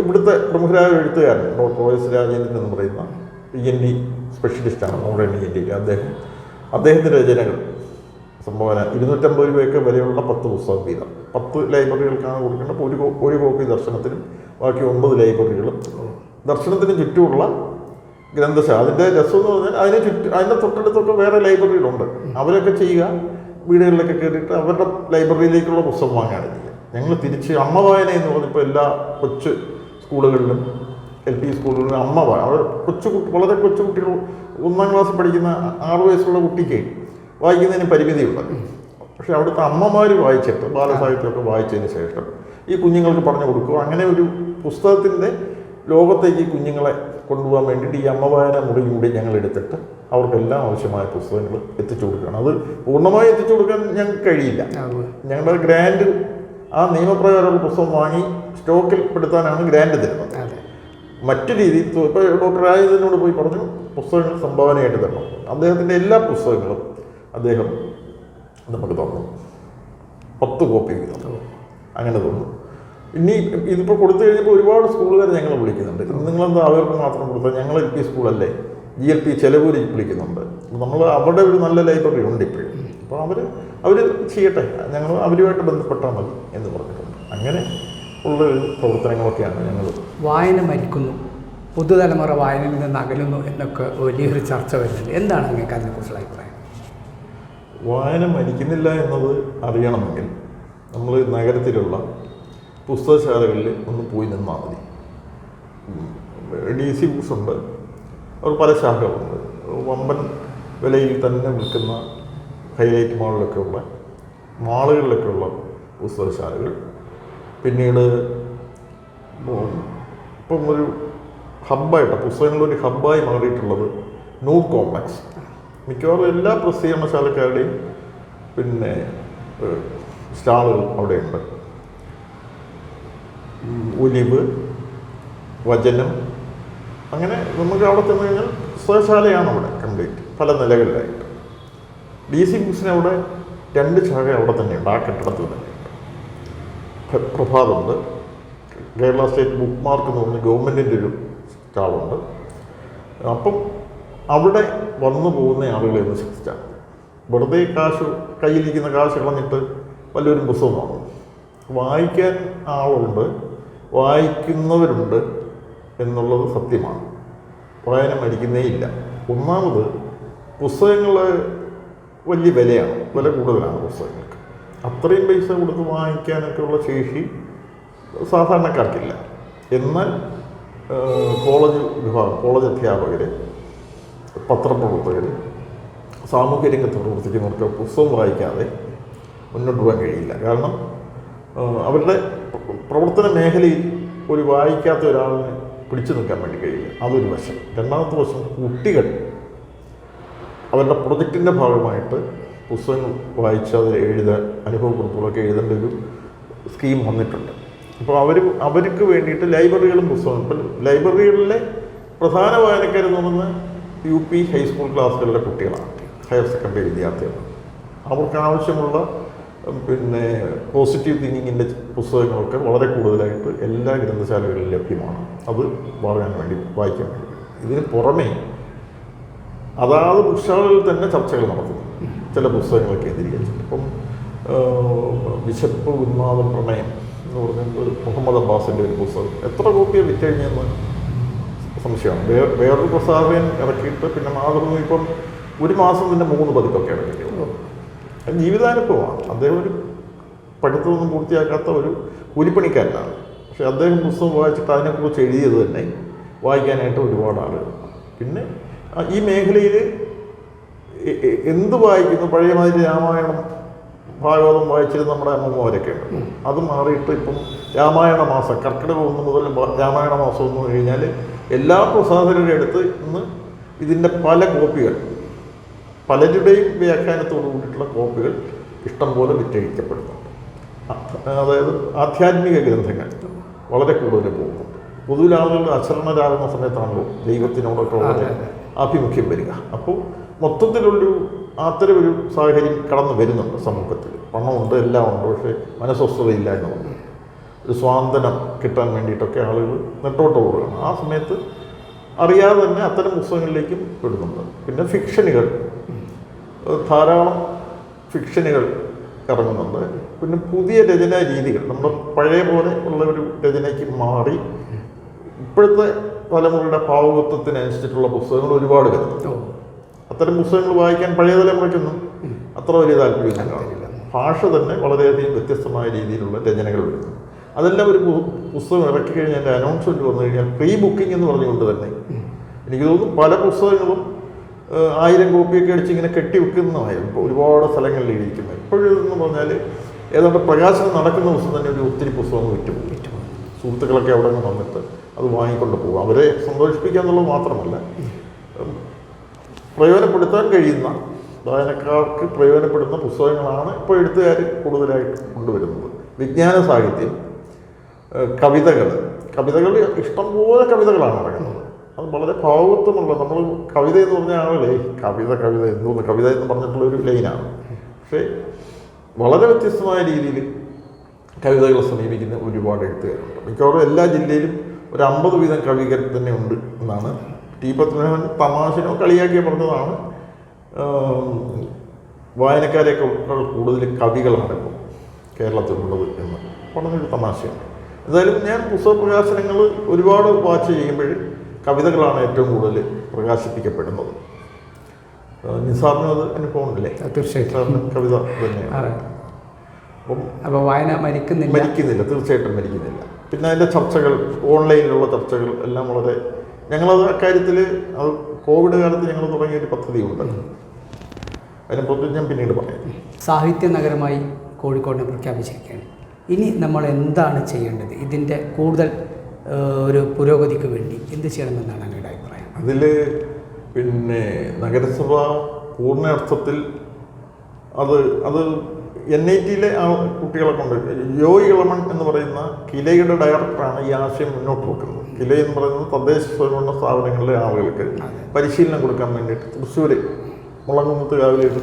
ഇവിടുത്തെ പ്രമുഖരായ എഴുത്തുകാരൻ ഡോക്ടർ OS രാജേന്ദ്രൻ എന്ന് പറയുന്ന ENT സ്പെഷ്യലിസ്റ്റാണ് മോഡേൺ ENT. അദ്ദേഹത്തിൻ്റെ രചനകൾ സംഭാവന 250 രൂപയൊക്കെ വിലയുള്ള 10 പുസ്തകം വീതം 10 ലൈബ്രറികൾക്കാണ് കൊടുക്കേണ്ടത്. ഒരു കോപ്പി ദർശനത്തിനും ബാക്കി 9 ലൈബ്രറികളും ദർശനത്തിന് ചുറ്റുമുള്ള ഗ്രന്ഥശാല. അതിൻ്റെ രസം എന്ന് പറഞ്ഞാൽ അതിൻ്റെ തൊട്ടടുത്തൊക്കെ വേറെ ലൈബ്രറികളുണ്ട്. അവരൊക്കെ ചെയ്യുക, വീടുകളിലൊക്കെ കയറിയിട്ട് അവരുടെ ലൈബ്രറിയിലേക്കുള്ള പുസ്തകം വാങ്ങുകയാണ് ചെയ്യുക. ഞങ്ങൾ തിരിച്ച് അമ്മ വായന എന്ന് പറഞ്ഞപ്പോൾ എല്ലാ കൊച്ചു സ്കൂളുകളിലും LP സ്കൂളുകളിലും അമ്മ വായന, അവർ വളരെ കൊച്ചു കുട്ടികൾ 1ാം ക്ലാസ്സിൽ പഠിക്കുന്ന 6 വയസ്സുള്ള കുട്ടിക്ക് വായിക്കുന്നതിന് പരിമിതിയുണ്ട്. പക്ഷേ അവിടുത്തെ അമ്മമാർ വായിച്ചിട്ട് ബാലസാഹിത്യമൊക്കെ വായിച്ചതിന് ശേഷം ഈ കുഞ്ഞുങ്ങൾക്ക് പറഞ്ഞു കൊടുക്കുക. അങ്ങനെ ഒരു പുസ്തകത്തിൻ്റെ ലോകത്തേക്ക് കുഞ്ഞുങ്ങളെ കൊണ്ടുപോകാൻ വേണ്ടിയിട്ട് ഈ അമ്മ വായന മുറി കൂടി ഞങ്ങൾ എടുത്തിട്ട് അവർക്കെല്ലാം ആവശ്യമായ പുസ്തകങ്ങൾ എത്തിച്ചു കൊടുക്കുകയാണ്. അത് പൂർണ്ണമായി എത്തിച്ചു കൊടുക്കാൻ ഞങ്ങൾക്ക് കഴിയില്ല. ഞങ്ങളുടെ ഗ്രാൻഡ് ആ നിയമപ്രകാരമുള്ള പുസ്തകം വാങ്ങി സ്റ്റോക്കിൽ പെടുത്താനാണ് ഗ്രാൻഡ് തരുന്നത്. മറ്റു രീതിയിൽ ഇപ്പോൾ ഡോക്ടർ രാജേന്ദ്രനോട് പോയി പറഞ്ഞു പുസ്തകങ്ങൾ സംഭാവനയായിട്ട് തരണം. അദ്ദേഹത്തിൻ്റെ എല്ലാ പുസ്തകങ്ങളും അദ്ദേഹം നമുക്ക് തന്നു, 10 കോപ്പി വീതം അങ്ങനെ തന്നു. ഇനി ഇതിപ്പോൾ കൊടുത്തു കഴിഞ്ഞപ്പോൾ ഒരുപാട് സ്കൂളുകാർ ഞങ്ങളെ വിളിക്കുന്നുണ്ട്. നിങ്ങളെന്താ അവർക്ക് മാത്രം കൊടുത്താൽ, ഞങ്ങൾ LP സ്കൂളല്ലേ, GLP ചെലവൂരി വിളിക്കുന്നുണ്ട്. നമ്മൾ അവിടെ ഒരു നല്ല ലൈബ്രറി ഉണ്ട് ഇപ്പോഴും. അപ്പോൾ അവർ ചെയ്യട്ടെ, ഞങ്ങൾ അവരുമായിട്ട് ബന്ധപ്പെട്ടാൽ മതി എന്ന് പറഞ്ഞിട്ടുണ്ട്. അങ്ങനെ ഉള്ള പ്രവർത്തനങ്ങളൊക്കെയാണ് ഞങ്ങൾ. വായന മരിക്കുന്നു, പുതുതലമുറ വായനയിൽ നിന്ന് അകലുന്നു എന്നൊക്കെ വലിയൊരു ചർച്ച വരുന്നുണ്ട്. എന്താണ് നിങ്ങൾക്ക് അതിനെക്കുറിച്ചുള്ള അഭിപ്രായം? വായന മരിക്കുന്നില്ല എന്നത് അറിയണമെങ്കിൽ നമ്മൾ നഗരത്തിലുള്ള പുസ്തകശാലകളിൽ ഒന്ന് പോയി നിന്നാൽ മതി. DC ബുക്സ് ഉണ്ട്, അവർ പല ശാഖകളുണ്ട്. വമ്പൻ വിലയിൽ തന്നെ വിൽക്കുന്ന ഹൈലൈറ്റ് മാളുകളിലൊക്കെ ഉള്ള പുസ്തകശാലകൾ. പിന്നീട് ഇപ്പം ഒരു ഹബ്ബായിട്ട് പുസ്തകങ്ങളൊരു ഹബ്ബായി മാറിയിട്ടുള്ളത് നൂർ കോംപ്ലക്സ്. മിക്കവാറും എല്ലാ പ്രസിദ്ധീകരണശാലക്കാരുടെയും പിന്നെ സ്റ്റാളുകൾ അവിടെയുണ്ട്. ഒലിവ്, വചനം, അങ്ങനെ നമുക്ക് അവിടെ ചെന്ന് കഴിഞ്ഞാൽ പുസ്തകശാലയാണ് അവിടെ കംപ്ലീറ്റ്, പല നിലകളിലായിട്ട്. DC ബുക്സിന് അവിടെ 2 ശാഖ അവിടെ തന്നെയുണ്ട്, ആ കെട്ടിടത്തിൽ തന്നെയുണ്ട്. പ്രഭാതമുണ്ട്, കേരള സ്റ്റേറ്റ് ബുക്ക് മാർക്ക് എന്ന് പറഞ്ഞ് ഗവൺമെൻറ്റിൻ്റെ ഒരു സ്റ്റാളുണ്ട്. അപ്പം അവിടെ വന്നു പോകുന്ന ആളുകളെ ഒന്ന് ശ്രദ്ധിച്ചാൽ വെറുതെ കയ്യിലിരിക്കുന്ന കാശ് കളഞ്ഞിട്ട് വല്ലവരും പുസ്തകം വാങ്ങും. വായിക്കാൻ ആളുണ്ട്, വായിക്കുന്നവരുണ്ട് എന്നുള്ളത് സത്യമാണ്. വായന മരിക്കുന്നേ ഇല്ല. ഒന്നാമത് പുസ്തകങ്ങൾ വലിയ വില കൂടുതലാണ് പുസ്തകങ്ങൾക്ക്. അത്രയും പൈസ കൊടുത്ത് വാങ്ങിക്കാനൊക്കെയുള്ള ശേഷി സാധാരണക്കാർക്കില്ല. എന്നാൽ കോളേജ് അധ്യാപകർ, പത്രപ്രവർത്തകർ, സാമൂഹ്യ രംഗത്ത് പ്രവർത്തിക്കുന്നവർക്ക് പുസ്തകം വായിക്കാതെ മുന്നോട്ട് പോകാൻ കഴിയില്ല. കാരണം അവരുടെ പ്രവർത്തന മേഖലയിൽ ഒരു വായിക്കാത്ത ഒരാളിനെ പിടിച്ചു നിൽക്കാൻ വേണ്ടി കഴിയില്ല. അതൊരു വശം. രണ്ടാമത്തെ വശം, കുട്ടികൾ അവരുടെ പ്രൊജക്റ്റിൻ്റെ ഭാഗമായിട്ട് പുസ്തകങ്ങൾ വായിച്ച് അതിൽ അനുഭവക്കുറിപ്പുകളൊക്കെ എഴുതേണ്ട ഒരു സ്കീം വന്നിട്ടുണ്ട്. അപ്പോൾ അവർക്ക് വേണ്ടിയിട്ട് ലൈബ്രറികളും പുസ്തകം, ഇപ്പം ലൈബ്രറികളിലെ പ്രധാന വായനക്കാരെന്ന് പറയുന്നത് UP ഹൈസ്കൂൾ ക്ലാസ്സുകളിലെ കുട്ടികളാണ്, ഹയർ സെക്കൻഡറി വിദ്യാർത്ഥികളാണ്. അവർക്ക് ആവശ്യമുള്ള പിന്നെ പോസിറ്റീവ് തിങ്കിങ്ങിൻ്റെ പുസ്തകങ്ങളൊക്കെ വളരെ കൂടുതലായിട്ട് എല്ലാ ഗ്രന്ഥശാലകളിലും ലഭ്യമാണ്. അത് വായിക്കാൻ വേണ്ടി. ഇതിന് പുറമേ അതാത് പുസ്തകങ്ങളിൽ തന്നെ ചർച്ചകൾ നടത്തുന്നു ചില പുസ്തകങ്ങൾ കേന്ദ്രീകരിച്ചിട്ട്. ഇപ്പം വിശപ്പ് ഉന്മാദം പ്രണയം എന്ന് പറഞ്ഞ ഒരു മുഹമ്മദ് അബ്ബാസിൻ്റെ ഒരു പുസ്തകം എത്ര കോപ്പിയാണ് വിറ്റഴിഞ്ഞെന്ന് സംശയമാണ്. വേറൊരു പ്രസാദകൻ ഇറക്കിയിട്ട് പിന്നെ മാതൃഭൂമി ഇപ്പം ഒരു മാസം തന്നെ 3 പതിപ്പൊക്കെ ഇറക്കിയിട്ടുള്ളൂ. ജീവിതാനുഭവമാണ്. അദ്ദേഹം ഒരു പഠിത്തമൊന്നും പൂർത്തിയാക്കാത്ത ഒരു കൂലിപ്പണിക്കാരനാണ്. പക്ഷെ അദ്ദേഹം പുസ്തകം വായിച്ചിട്ട് അതിനെക്കുറിച്ച് എഴുതിയത് തന്നെ വായിക്കാനായിട്ട് ഒരുപാട് ആളുകൾ. പിന്നെ ഈ മേഖലയിൽ എന്ത് വായിക്കുന്നു, പഴയ മാതിരി രാമായണം ഭാഗവതം വായിച്ചിരുന്ന നമ്മുടെ അമ്മമാരൊക്കെ ഉണ്ട്. അത് മാറിയിട്ട് ഇപ്പം രാമായണ മാസം കർക്കിടക 1 മുതൽ രാമായണ മാസം എന്ന് കഴിഞ്ഞാൽ എല്ലാ പ്രസാധകരുടെ അടുത്ത് ഇന്ന് ഇതിൻ്റെ പല കോപ്പികൾ, പലരുടെയും വ്യാഖ്യാനത്തോടു കൂടിയിട്ടുള്ള കോപ്പികൾ ഇഷ്ടംപോലെ വിറ്റഴിക്കപ്പെടുന്നുണ്ട്. അതായത് ആധ്യാത്മിക ഗ്രന്ഥങ്ങൾ വളരെ കൂടുതൽ പോകുന്നുണ്ട്. പൊതുവിൽ ആളുകൾ അശരണരാകുന്ന സമയത്താണല്ലോ ദൈവത്തിനോടൊക്കെ വളരെ ആഭിമുഖ്യം വരിക. അപ്പോൾ മൊത്തത്തിലൊരു അത്തരമൊരു സാഹചര്യം കടന്നു വരുന്നുണ്ട് സമൂഹത്തിൽ. പണമുണ്ട്, എല്ലാം ഉണ്ട്, പക്ഷേ മനസ്വസ്ഥതയില്ല എന്നുള്ളത്. ഒരു സ്വാതന്ത്ര്യം കിട്ടാൻ വേണ്ടിയിട്ടൊക്കെ ആളുകൾ നെട്ടോട്ട് ഓടുകയാണ്. ആ സമയത്ത് അറിയാതെ തന്നെ അത്തരം പുസ്തകങ്ങളിലേക്കും പെടുന്നുണ്ട്. പിന്നെ ഫിക്ഷനുകൾ, ധാരാളം ഫിക്ഷനുകൾ ഇറങ്ങുന്നുണ്ട്. പിന്നെ പുതിയ രചനാ രീതികൾ, നമ്മുടെ പഴയ പോലെ ഉള്ള ഒരു രചനയ്ക്ക് മാറി ഇപ്പോഴത്തെ തലമുറയുടെ ഭാവുകത്വത്തിനനുസരിച്ചിട്ടുള്ള പുസ്തകങ്ങൾ ഒരുപാട് വരുന്നുണ്ട്. അത്തരം പുസ്തകങ്ങൾ വായിക്കാൻ പഴയ തലമുറയ്ക്കൊന്നും അത്ര വലിയ താല്പര്യമൊന്നും കാണില്ല. ഭാഷ തന്നെ വളരെയധികം വ്യത്യസ്തമായ രീതിയിലുള്ള രചനകൾ വരുന്നു. അതെല്ലാം ഒരു പുസ്തകം ഇറക്കി കഴിഞ്ഞാൽ എൻ്റെ അനൗൺസ്മെൻറ്റ് വന്നു കഴിഞ്ഞാൽ പ്രീ ബുക്കിംഗ് എന്ന് പറഞ്ഞുകൊണ്ട് തന്നെ എനിക്ക് തോന്നുന്നു പല പുസ്തകങ്ങളും 1000 കോപ്പിയൊക്കെ അടിച്ച് ഇങ്ങനെ കെട്ടി വെക്കുന്നതായിരുന്നു. ഇപ്പോൾ ഒരുപാട് സ്ഥലങ്ങളിൽ എഴുതിക്കുന്നത്. ഇപ്പോഴെന്ന് പറഞ്ഞാൽ ഏതാണ്ട് പ്രകാശനം നടക്കുന്ന ദിവസം തന്നെ ഒരു ഒത്തിരി പുസ്തകങ്ങൾ വിറ്റുപോകും. സുഹൃത്തുക്കളൊക്കെ അവിടെ നിന്ന് വന്നിട്ട് അത് വാങ്ങിക്കൊണ്ട് പോകും. അവരെ സന്തോഷിപ്പിക്കുക എന്നുള്ളത് മാത്രമല്ല, പ്രയോജനപ്പെടുത്താൻ കഴിയുന്ന, വായനക്കാർക്ക് പ്രയോജനപ്പെടുന്ന പുസ്തകങ്ങളാണ് ഇപ്പോൾ എഴുത്തുകാർ കൂടുതലായിട്ട് കൊണ്ടുവരുന്നത്. വിജ്ഞാന സാഹിത്യം, കവിതകൾ ഇഷ്ടംപോലെ കവിതകളാണ് ഇറങ്ങുന്നത്. അത് വളരെ ഭാവുകത്വമുള്ള, നമ്മൾ കവിത എന്ന് പറഞ്ഞ ആളല്ലേ കവിത എന്തോന്ന് കവിത എന്ന് പറഞ്ഞിട്ടുള്ളൊരു ലൈനാണ്. പക്ഷേ വളരെ വ്യത്യസ്തമായ രീതിയിൽ കവിതകളെ സമീപിക്കുന്ന ഒരുപാട് എഴുത്തുകാരുണ്ട്. മിക്കവാറും എല്ലാ ജില്ലയിലും ഒരു 50 വീതം കവികൾ തന്നെ ഉണ്ട് എന്നാണ് ടി പത്മനാഭൻ തമാശനോ കളിയാക്കിയോ പറഞ്ഞതാണ്. വായനക്കാരെക്കാൾ കൂടുതൽ കവികളാണ് ഇപ്പോൾ കേരളത്തിലുള്ളത് എന്ന് പറഞ്ഞൊരു തമാശയാണ്. എന്തായാലും ഞാൻ പുസ്തക പ്രകാശനങ്ങൾ ഒരുപാട് വാച്ച് ചെയ്യുമ്പോൾ കവിതകളാണ് ഏറ്റവും കൂടുതൽ പ്രകാശിപ്പിക്കപ്പെടുന്നത്. നിസാറിനും അത് അനുഭവമില്ലേ? തീർച്ചയായിട്ടും കവിത തന്നെയാണ്. അപ്പോൾ വായന മരിക്കുന്നില്ല, തീർച്ചയായിട്ടും മരിക്കുന്നില്ല. പിന്നെ അതിൻ്റെ ചർച്ചകൾ, ഓൺലൈനിലുള്ള ചർച്ചകൾ എല്ലാം വളരെ, ഞങ്ങളത് അക്കാര്യത്തിൽ അത് കോവിഡ് കാലത്ത് ഞങ്ങൾ തുടങ്ങിയൊരു പദ്ധതിയുണ്ട്. അതിനെപ്പറ്റി ഞാൻ പിന്നീട് പറയാം. സാഹിത്യ നഗരമായി കോഴിക്കോടിനെ പ്രഖ്യാപിച്ചിരിക്കുകയാണ്. ഇനി നമ്മൾ എന്താണ് ചെയ്യേണ്ടത്? ഇതിൻ്റെ കൂടുതൽ ഒരു പുരോഗതിക്ക് വേണ്ടി എന്ത് ചെയ്യണമെന്നാണ് അങ്ങയുടെ അഭിപ്രായം? അതിൽ പിന്നെ നഗരസഭ പൂർണ്ണ അർത്ഥത്തിൽ അത് NIT-യിലെ ആ കുട്ടികളെ കൊണ്ട്, ജോയ് ഇളമൺ എന്ന് പറയുന്ന കിലയുടെ ഡയറക്ടറാണ് ഈ ആശയം മുന്നോട്ട് വെക്കുന്നത്. കില എന്ന് പറയുന്നത് തദ്ദേശ സ്വയംഭരണ സ്ഥാപനങ്ങളിലെ ആളുകൾക്ക് പരിശീലനം കൊടുക്കാൻ വേണ്ടിയിട്ട് തൃശ്ശൂർ മുളങ്കുന്നത്ത് കാവിലൊരു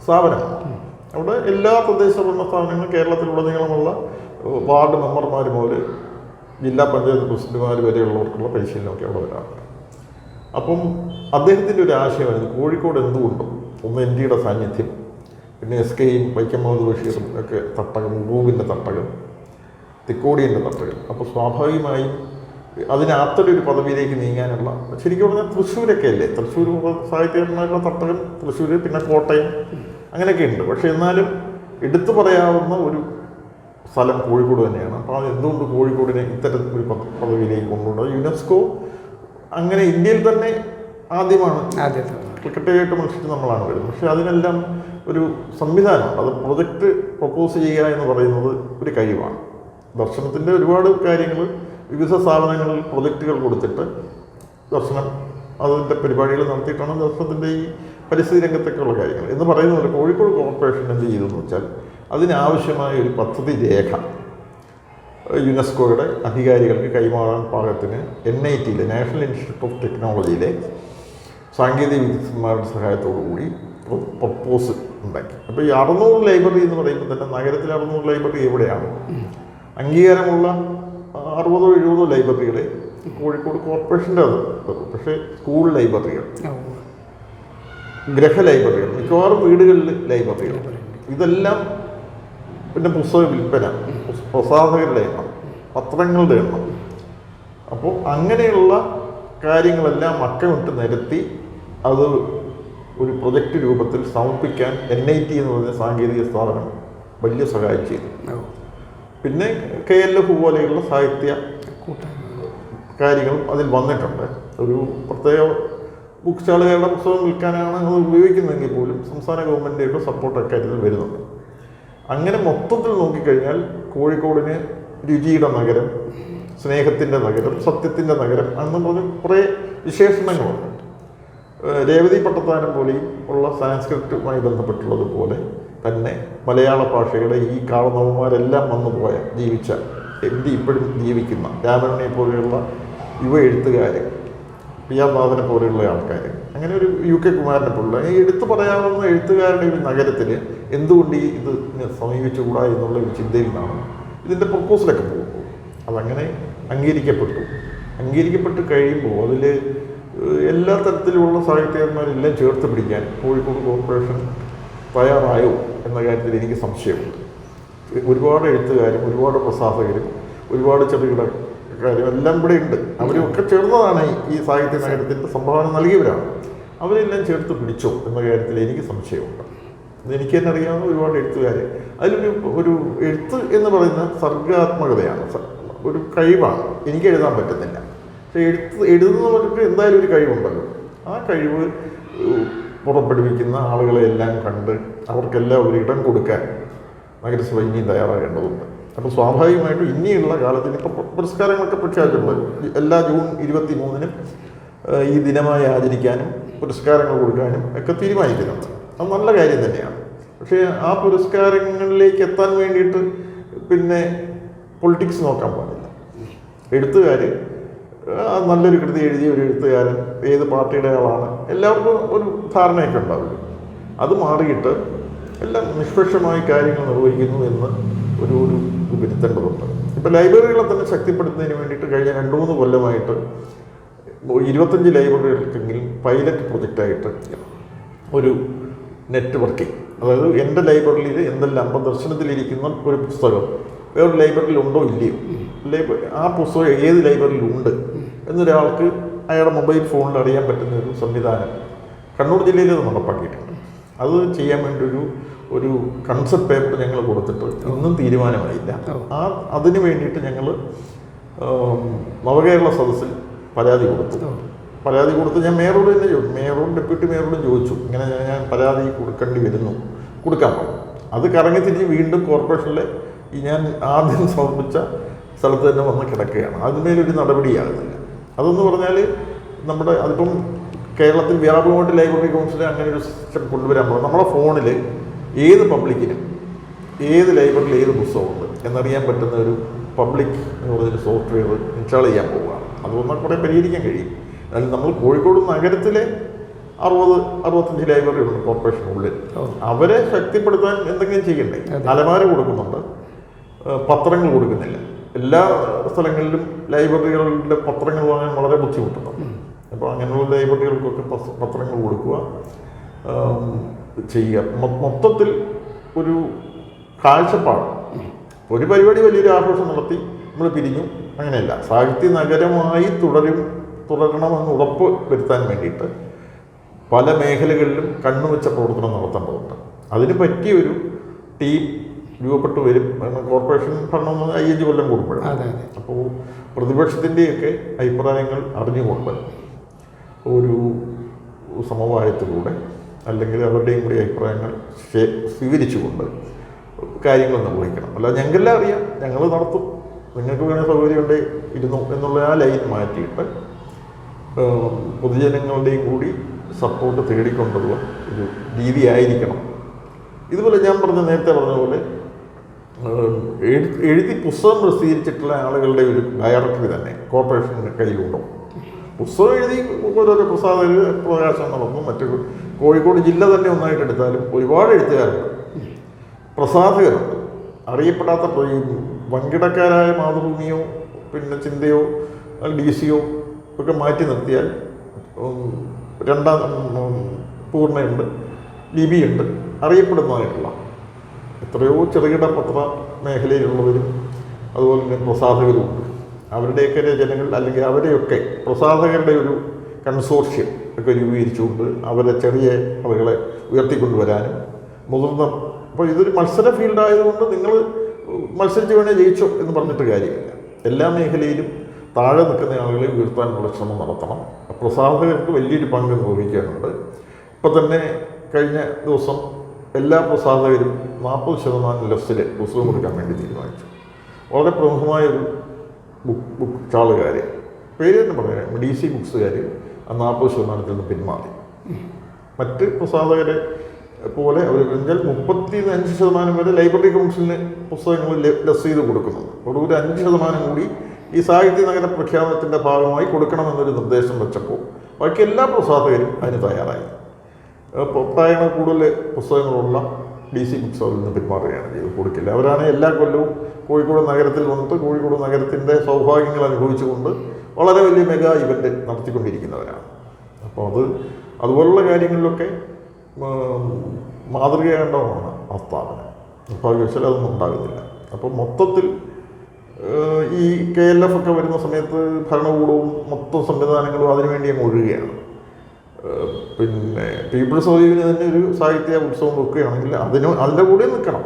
സ്ഥാപനമാണ്. അവിടെ എല്ലാ തദ്ദേശ ഭരണ സ്ഥാപനങ്ങളും കേരളത്തിലുടനീളമുള്ള വാർഡ് മെമ്പർമാർ മുതൽ ജില്ലാ പഞ്ചായത്ത് പ്രസിഡന്റുമാർ വരെയുള്ളവർക്കുള്ള പരിശീലനമൊക്കെ അവിടെ വരാറുണ്ട്. അപ്പം അദ്ദേഹത്തിൻ്റെ ഒരു ആശയമായിരുന്നു കോഴിക്കോട് എന്തുകൊണ്ടും ഒന്ന് ND-യുടെ സാന്നിധ്യം, പിന്നെ SKയും വൈക്കം മുഹമ്മദ് ബഷീറും ഒക്കെ തട്ടകം, ഭൂവിൻ്റെ തട്ടകം, തിക്കോടിയൻ്റെ തട്ടകം. അപ്പോൾ സ്വാഭാവികമായും അതിനകത്തൊരു പദവിയിലേക്ക് നീങ്ങാനുള്ള, ശരിക്കും പറഞ്ഞാൽ തൃശ്ശൂരൊക്കെ അല്ലേ, തൃശ്ശൂർ സാഹിത്യകാരന്മാരുടെ തട്ടകം തൃശ്ശൂർ, പിന്നെ കോട്ടയം, അങ്ങനെയൊക്കെ ഉണ്ട്. പക്ഷേ എന്നാലും എടുത്തു പറയാവുന്ന ഒരു സ്ഥലം കോഴിക്കോട് തന്നെയാണ്. അപ്പോൾ അത് എന്തുകൊണ്ട് കോഴിക്കോടിനെ ഇത്തരം ഒരു പദവിയിലേക്ക് കൊണ്ടുപോകുന്നത്? യുനെസ്കോ അങ്ങനെ ഇന്ത്യയിൽ തന്നെ ആദ്യമാണ് ക്രിക്കറ്റായിട്ട് മത്സരിച്ച് നമ്മളാണ് വരുന്നത്. പക്ഷേ അതിനെല്ലാം ഒരു സംവിധാനമാണ്. അത് പ്രൊജക്റ്റ് പ്രൊപ്പോസ് ചെയ്യുക എന്ന് പറയുന്നത് ഒരു കഴിവാണ്. ദർശനത്തിൻ്റെ ഒരുപാട് കാര്യങ്ങൾ വിവിധ സ്ഥാപനങ്ങളിൽ പ്രൊജക്റ്റുകൾ കൊടുത്തിട്ട് ദർശനം അതിൻ്റെ പരിപാടികൾ നടത്തിയിട്ടാണ് ദർശനത്തിൻ്റെ ഈ പരിസ്ഥിതി രംഗത്തൊക്കെയുള്ള കാര്യങ്ങൾ എന്ന് പറയുന്ന പോലെ കോഴിക്കോട് കോർപ്പറേഷൻ എന്ത് ചെയ്തെന്ന് വെച്ചാൽ അതിനാവശ്യമായ ഒരു പദ്ധതി രേഖ യുനെസ്കോയുടെ അധികാരികൾക്ക് കൈമാറാൻ പാകത്തിന് NIT-യിലെ നാഷണൽ ഇൻസ്റ്റിറ്റ്യൂട്ട് ഓഫ് ടെക്നോളജിയിലെ സാങ്കേതിക വിദഗ്ധന്മാരുടെ സഹായത്തോടു കൂടി പ്രപ്പോസ് ഉണ്ടാക്കി. അപ്പോൾ ഈ 600 ലൈബ്രറി എന്ന് പറയുമ്പോൾ തന്നെ നഗരത്തിലെ 600 ലൈബ്രറി എവിടെയാണ്? അംഗീകാരമുള്ള 60-70 ലൈബ്രറികളെ കോഴിക്കോട് കോർപ്പറേഷൻ്റെ അത്. പക്ഷേ സ്കൂൾ ലൈബ്രറികൾ, ഗ്രഹ ലൈബ്രറികൾ, മിക്കവാറും വീടുകളിൽ ലൈബ്രറികൾ, ഇതെല്ലാം പിന്നെ പുസ്തക വിൽപ്പന, പ്രസാധകരുടെ എണ്ണം, പത്രങ്ങളുടെ എണ്ണം. അപ്പോൾ അങ്ങനെയുള്ള കാര്യങ്ങളെല്ലാം അക്കമിട്ട് നിരത്തി അത് ഒരു പ്രൊജക്റ്റ് രൂപത്തിൽ സമർപ്പിക്കാൻ NIT എന്ന് പറഞ്ഞ സാങ്കേതിക സ്ഥാപനം വലിയ സഹായം ചെയ്തു. പിന്നെ KLF പോലെയുള്ള സാഹിത്യ കാര്യങ്ങളും അതിൽ വന്നിട്ടുണ്ട്. ഒരു പ്രത്യേക ബുക്ക് സ്റ്റാളുകളുടെ പുസ്തകം വിൽക്കാനാണ് അത് ഉപയോഗിക്കുന്നതെങ്കിൽ പോലും സംസ്ഥാന ഗവൺമെൻറ്റിൻ്റെ സപ്പോർട്ട് അക്കാര്യത്തിൽ വരുന്നുണ്ട്. അങ്ങനെ മൊത്തത്തിൽ നോക്കിക്കഴിഞ്ഞാൽ കോഴിക്കോടിന് രുചിയുടെ നഗരം, സ്നേഹത്തിൻ്റെ നഗരം, സത്യത്തിൻ്റെ നഗരം എന്ന് പറഞ്ഞ് കുറേ വിശേഷണങ്ങളുണ്ട്. രേവതി പട്ടത്താനം പോലെയും ഉള്ള സാൻസ്ക്രിറ്റുമായി ബന്ധപ്പെട്ടുള്ളതുപോലെ തന്നെ മലയാള ഭാഷയുടെ ഈ കാളനവന്മാരെല്ലാം വന്നു പോയ ജീവിച്ച MD ഇപ്പോഴും ജീവിക്കുന്ന രാമനെ പോലെയുള്ള യുവ എഴുത്തുകാർ, PR നാഥനെ പോലെയുള്ള ആൾക്കാർ, അങ്ങനെ ഒരു UK കുമാരനെ പോലുള്ള ഈ എടുത്തു പറയാവുന്ന എഴുത്തുകാരുടെ ഒരു നഗരത്തിൽ എന്തുകൊണ്ട് ഇത് സമീപിച്ചുകൂടാ എന്നുള്ള ഒരു ചിന്തയിൽ നിന്നാണ് ഇതിൻ്റെ പ്രപ്പോസലൊക്കെ പോകുമ്പോൾ അതങ്ങനെ അംഗീകരിക്കപ്പെട്ട് കഴിയുമ്പോൾ അതിൽ എല്ലാ തരത്തിലുമുള്ള സാഹിത്യകാരന്മാരെല്ലാം ചേർത്ത് പിടിക്കാൻ കോഴിക്കോട് കോർപ്പറേഷൻ തയ്യാറായോ എന്ന കാര്യത്തിൽ എനിക്ക് സംശയമുണ്ട്. ഒരുപാട് എഴുത്തുകാരും ഒരുപാട് പ്രസാധകരും ഒരുപാട് ചെറുകിടക്കാരും എല്ലാം ഇവിടെ ഉണ്ട്. അവരൊക്കെ ചേർന്നതാണ് ഈ സാഹിത്യ നഗരത്തിൻ്റെ സംഭാവന നൽകിയവരാണ്. അവരെല്ലാം ചേർത്ത് പിടിച്ചോ എന്ന കാര്യത്തിൽ എനിക്ക് സംശയമുണ്ട്. എനിക്ക് തന്നെ അറിയാവുന്ന ഒരുപാട് എഴുത്തുകാർ, അതിലൊരു എഴുത്ത് എന്ന് പറയുന്ന സർഗാത്മകതയാണ്, ഒരു കഴിവാണ്. എനിക്ക് എഴുതാൻ പറ്റുന്നില്ല, പക്ഷേ എഴുതുന്നവർക്ക് എന്തായാലും ഒരു കഴിവുണ്ടല്ലോ. ആ കഴിവ് പുറപ്പെടുവിക്കുന്ന ആളുകളെ എല്ലാം കണ്ട് അവർക്കെല്ലാം ഒരു ഇടം കൊടുക്കാൻ നഗരസഭ ഇനിയും തയ്യാറാകേണ്ടതുണ്ട്. അപ്പോൾ സ്വാഭാവികമായിട്ടും ഇനിയുള്ള കാലത്തിന് ഇപ്പോൾ പുരസ്കാരങ്ങളൊക്കെ പ്രഖ്യാപിച്ചിട്ടുണ്ട്. എല്ലാ ജൂൺ 23-നും ഈ ദിനമായി ആചരിക്കാനും പുരസ്കാരങ്ങൾ കൊടുക്കാനും ഒക്കെ തീരുമാനിക്കുന്നുണ്ട്. അത് നല്ല കാര്യം തന്നെയാണ്. പക്ഷേ ആ പുരസ്കാരങ്ങളിലേക്ക് എത്താൻ വേണ്ടിയിട്ട് പിന്നെ പൊളിറ്റിക്സ് നോക്കാൻ പാടില്ല. എഴുത്തുകാർ നല്ലൊരു കൃതി എഴുതിയ ഒരു എഴുത്തുകാരൻ ഏത് പാർട്ടിയുടെ ആളാണ് എല്ലാവർക്കും ഒരു ധാരണയൊക്കെ ഉണ്ടാവില്ല. അത് മാറിയിട്ട് എല്ലാം നിഷ്പക്ഷമായി കാര്യങ്ങൾ നിർവഹിക്കുന്നു എന്ന് ഒരു വരുത്തേണ്ടതുണ്ട്. ഇപ്പോൾ ലൈബ്രറികളെ തന്നെ ശക്തിപ്പെടുത്തുന്നതിന് വേണ്ടിയിട്ട് കഴിഞ്ഞ 2-3 കൊല്ലമായിട്ട് 25 ലൈബ്രറികൾക്കെങ്കിലും പൈലറ്റ് പ്രൊജക്റ്റായിട്ട് ഒരു നെറ്റ്വർക്കിംഗ്, അതായത് എൻ്റെ ലൈബ്രറിയിൽ എന്തെല്ലാം പ്രദർശനത്തിലിരിക്കുന്ന ഒരു പുസ്തകം വേറൊരു ലൈബ്രറിയിൽ ഉണ്ടോ ഇല്ലയോ, ആ പുസ്തകം ഏത് ലൈബ്രറിയിലുണ്ട് എന്നൊരാൾക്ക് അയാളുടെ മൊബൈൽ ഫോണിൽ അറിയാൻ പറ്റുന്ന ഒരു സംവിധാനം കണ്ണൂർ ജില്ലയിൽ അത് നടപ്പാക്കിയിട്ടുണ്ട്. അത് ചെയ്യാൻ വേണ്ടി ഒരു കൺസെപ്റ്റ് പേപ്പർ ഞങ്ങൾ കൊടുത്തിട്ട് ഇന്നും തീരുമാനമായില്ല. അതിന് വേണ്ടിയിട്ട് ഞങ്ങൾ നവകേരള സദസ്സിൽ പരാതി കൊടുത്ത് ഞാൻ മേയറോട് തന്നെ ചോദിച്ചു, മേയറോടും ഡെപ്യൂട്ടി മേയറോടും ചോദിച്ചു, ഇങ്ങനെ ഞാൻ പരാതി കൊടുക്കേണ്ടി വരുന്നു, കൊടുക്കാൻ പറഞ്ഞു. അത് കറങ്ങി തിരിഞ്ഞ് വീണ്ടും കോർപ്പറേഷനിലെ ഞാൻ ആദ്യം സമർപ്പിച്ച സ്ഥലത്ത് തന്നെ വന്ന് കിടക്കുകയാണ്. അതിന്മേലൊരു നടപടിയാകുന്നില്ല. അതെന്ന് പറഞ്ഞാൽ അതിപ്പം കേരളത്തിൽ വ്യാപകമായിട്ട് ലൈബ്രറി കൗൺസിൽ അങ്ങനെ ഒരു സിസ്റ്റം കൊണ്ടുവരാൻ പോകും. നമ്മുടെ ഫോണിൽ ഏത് പബ്ലിക്കിനും ഏത് ലൈബ്രറിയിൽ ഏത് പുസ്തകമുണ്ട് എന്നറിയാൻ പറ്റുന്ന ഒരു പബ്ലിക് എന്ന് പറഞ്ഞൊരു സോഫ്റ്റ്വെയർ ഇൻസ്റ്റാൾ ചെയ്യാൻ പോവുകയാണ്. അതുകൊണ്ടാൽ കുറേ പരിഹരിക്കാൻ കഴിയും. എന്നാലും നമ്മൾ കോഴിക്കോട് നഗരത്തിലെ 60-65 ലൈബ്രറി ഉണ്ട് കോർപ്പറേഷനുള്ളിൽ. അവരെ ശക്തിപ്പെടുത്താൻ എന്തെങ്കിലും ചെയ്യണ്ടേ? അലമാര കൊടുക്കുന്നുണ്ട്, പത്രങ്ങൾ കൊടുക്കുന്നില്ല. എല്ലാ സ്ഥലങ്ങളിലും ലൈബ്രറികളുടെ പത്രങ്ങൾ വാങ്ങാൻ വളരെ ബുദ്ധിമുട്ടുണ്ട്. അപ്പോൾ അങ്ങനെയുള്ള ലൈബ്രറികൾക്കൊക്കെ പത്രങ്ങൾ കൊടുക്കുക ചെയ്യുക. മൊത്തത്തിൽ ഒരു കാഴ്ചപ്പാട്, ഒരു പരിപാടി വലിയൊരു ആഘോഷം നടത്തി നമ്മൾ പിരിഞ്ഞു, അങ്ങനെയല്ല. സാഹിത്യ നഗരമായി തുടരണമെന്ന് ഉറപ്പ് വരുത്താൻ വേണ്ടിയിട്ട് പല മേഖലകളിലും കണ്ണുവെച്ച പ്രവർത്തനം നടത്തേണ്ടതുണ്ട്. അതിന് പറ്റിയൊരു ടീം രൂപപ്പെട്ടു വരും. കോർപ്പറേഷൻ ഭരണം 5 കൊല്ലം കൂടുമ്പോഴാണ്. അപ്പോൾ പ്രതിപക്ഷത്തിൻ്റെയൊക്കെ അഭിപ്രായങ്ങൾ അറിഞ്ഞുകൊണ്ട് ഒരു സമവായത്തിലൂടെ അല്ലെങ്കിൽ അവരുടെയും കൂടി അഭിപ്രായങ്ങൾ സ്വീകരിച്ചുകൊണ്ട് കാര്യങ്ങൾ നിർവഹിക്കണം. അല്ല ഞങ്ങൾക്കെല്ലാം അറിയാം, ഞങ്ങൾ നടത്തും, നിങ്ങൾക്ക് വേണേൽ സൗകര്യമുണ്ടേ ഇരുന്നു എന്നുള്ള ആ ലൈൻ മാറ്റിയിട്ട് പൊതുജനങ്ങളുടെയും കൂടി സപ്പോർട്ട് തേടിക്കൊണ്ടുള്ള ഒരു രീതിയായിരിക്കണം. ഇതുപോലെ ഞാൻ നേരത്തെ പറഞ്ഞ പോലെ എഴുതി പുസ്തകം പ്രസിദ്ധീകരിച്ചിട്ടുള്ള ആളുകളുടെ ഒരു ഡയറക്ടറി തന്നെ കോർപ്പറേഷൻ്റെ കയ്യിലുണ്ടോ? പുസ്തകം എഴുതി ഓരോരോ പ്രകാശനം നടന്നു. മറ്റു കോഴിക്കോട് ജില്ല തന്നെ ഒന്നായിട്ട് എടുത്താലും ഒരുപാട് എഴുത്തുകാരുണ്ട്, പ്രസാധകരുണ്ട്. അറിയപ്പെടാത്ത വൻകിടക്കാരായ മാതൃഭൂമിയോ പിന്നെ ചിന്തയോ DC-യോ ഒക്കെ മാറ്റി നിർത്തിയാൽ പൂർണ്ണയുണ്ട്, ലിപിയുണ്ട്, അറിയപ്പെടുന്നതായിട്ടുള്ള എത്രയോ ചെറുകിട പത്ര മേഖലയിലുള്ളവരും അതുപോലെ തന്നെ പ്രസാധകരുമുണ്ട്. അവരുടെയൊക്കെ രചനകൾ അല്ലെങ്കിൽ അവരെയൊക്കെ പ്രസാധകരുടെ ഒരു കൺസോർഷ്യം ഒക്കെ രൂപീകരിച്ചുകൊണ്ട് അവരെ ചെറിയ ആളുകളെ ഉയർത്തിക്കൊണ്ടുവരാനും മുതിർന്ന അപ്പോൾ ഇതൊരു മത്സര ഫീൽഡായതുകൊണ്ട് നിങ്ങൾ മത്സരിച്ച് വേണേൽ ജയിച്ചോ എന്ന് പറഞ്ഞിട്ട് കാര്യമില്ല. എല്ലാ മേഖലയിലും താഴെ നിൽക്കുന്ന ആളുകളെ ഉയർത്താനുള്ള ശ്രമം നടത്തണം. പ്രസാധകർക്ക് വലിയൊരു പങ്ക് നിർവഹിക്കാനുണ്ട്. ഇപ്പം തന്നെ കഴിഞ്ഞ ദിവസം എല്ലാ പ്രസാധകരും 40% ലെസ്സിൽ പുസ്തകം കൊടുക്കാൻ വേണ്ടി തീരുമാനിച്ചു. വളരെ പ്രമുഖമായൊരു ബുക്ക് ചാളുകാർ പേര് തന്നെ പറയാം, DC ബുക്സുകാർ ആ 40% നിന്ന് പിന്മാറി. മറ്റ് പ്രസാധകരെ പോലെ അവർ വെച്ചാൽ 35% വരെ ലൈബ്രറി കൗൺസിലിന് പുസ്തകങ്ങൾ ലെസ് ചെയ്ത് കൊടുക്കുന്നത്. ഒരു 5% കൂടി ഈ സാഹിത്യ നഗര പ്രഖ്യാപനത്തിൻ്റെ ഭാഗമായി കൊടുക്കണമെന്നൊരു നിർദ്ദേശം വെച്ചപ്പോൾ ബാക്കി എല്ലാ പ്രസാധകരും അതിന് തയ്യാറായി. പ്രായങ്ങൾ കൂടുതൽ പുസ്തകങ്ങളുള്ള DC ബുക്സ് അതിൽ നിന്ന് പിന്മാറുകയാണ് ചെയ്ത് കൊടുക്കില്ല. അവരാണ് എല്ലാ കൊല്ലവും കോഴിക്കോട് നഗരത്തിൽ വന്നിട്ട് കോഴിക്കോട് നഗരത്തിൻ്റെ സൗഭാഗ്യങ്ങൾ അനുഭവിച്ചുകൊണ്ട് വളരെ വലിയ മെഗാ ഇവൻ്റ് നടത്തിക്കൊണ്ടിരിക്കുന്നവരാണ്. അപ്പോൾ അതുപോലുള്ള കാര്യങ്ങളിലൊക്കെ മാതൃകയാകേണ്ടതാണ് ആ സ്ഥാപനം. നിർഭാഗ്യവശാൽ അതൊന്നും ഉണ്ടാകുന്നില്ല. അപ്പോൾ മൊത്തത്തിൽ ഈ KLF ഒക്കെ വരുന്ന സമയത്ത് ഭരണകൂടവും മൊത്തം സംവിധാനങ്ങളും അതിനുവേണ്ടി അങ്ങ് ഒഴുകുകയാണ്. പിന്നെ പീപ്പിൾസ് ഓയിവിന് തന്നെ ഒരു സാഹിത്യ ഉത്സവം വെക്കുകയാണെങ്കിൽ അതിൻ്റെ കൂടെ നിൽക്കണം.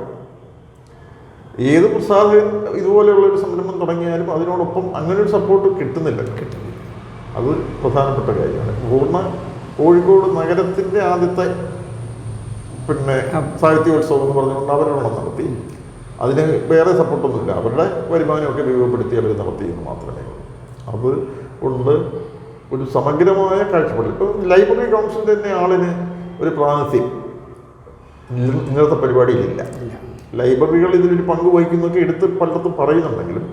ഏത് പ്രസാധകൻ ഇതുപോലെയുള്ളൊരു സംരംഭം തുടങ്ങിയാലും അതിനോടൊപ്പം അങ്ങനെ ഒരു സപ്പോർട്ട് കിട്ടുന്നില്ല. അത് പ്രധാനപ്പെട്ട കാര്യമാണ്. കോഴിക്കോട് നഗരത്തിൻ്റെ ആദ്യത്തെ പിന്നെ സാഹിത്യോത്സവം എന്ന് പറഞ്ഞുകൊണ്ട് അവരോണം നടത്തി. അതിന് വേറെ സപ്പോർട്ടൊന്നുമില്ല. അവരുടെ വരുമാനമൊക്കെ ഉപയോഗപ്പെടുത്തി അവർ നടത്തിയെന്ന് മാത്രമേ ഉള്ളൂ. അതുകൊണ്ട് ഒരു സമഗ്രമായ കാഴ്ചപ്പാട്. ഇപ്പം ലൈബ്രറി കൗൺസിൽ തന്നെ ആളിന് ഒരു പ്രാതിനിധ്യം ഇങ്ങനത്തെ പരിപാടിയിലില്ല. ലൈബ്രറികൾ ഇതിലൊരു പങ്ക് വഹിക്കുന്നതൊക്കെ എടുത്ത് പലയിടത്തും പറയുന്നുണ്ടെങ്കിലും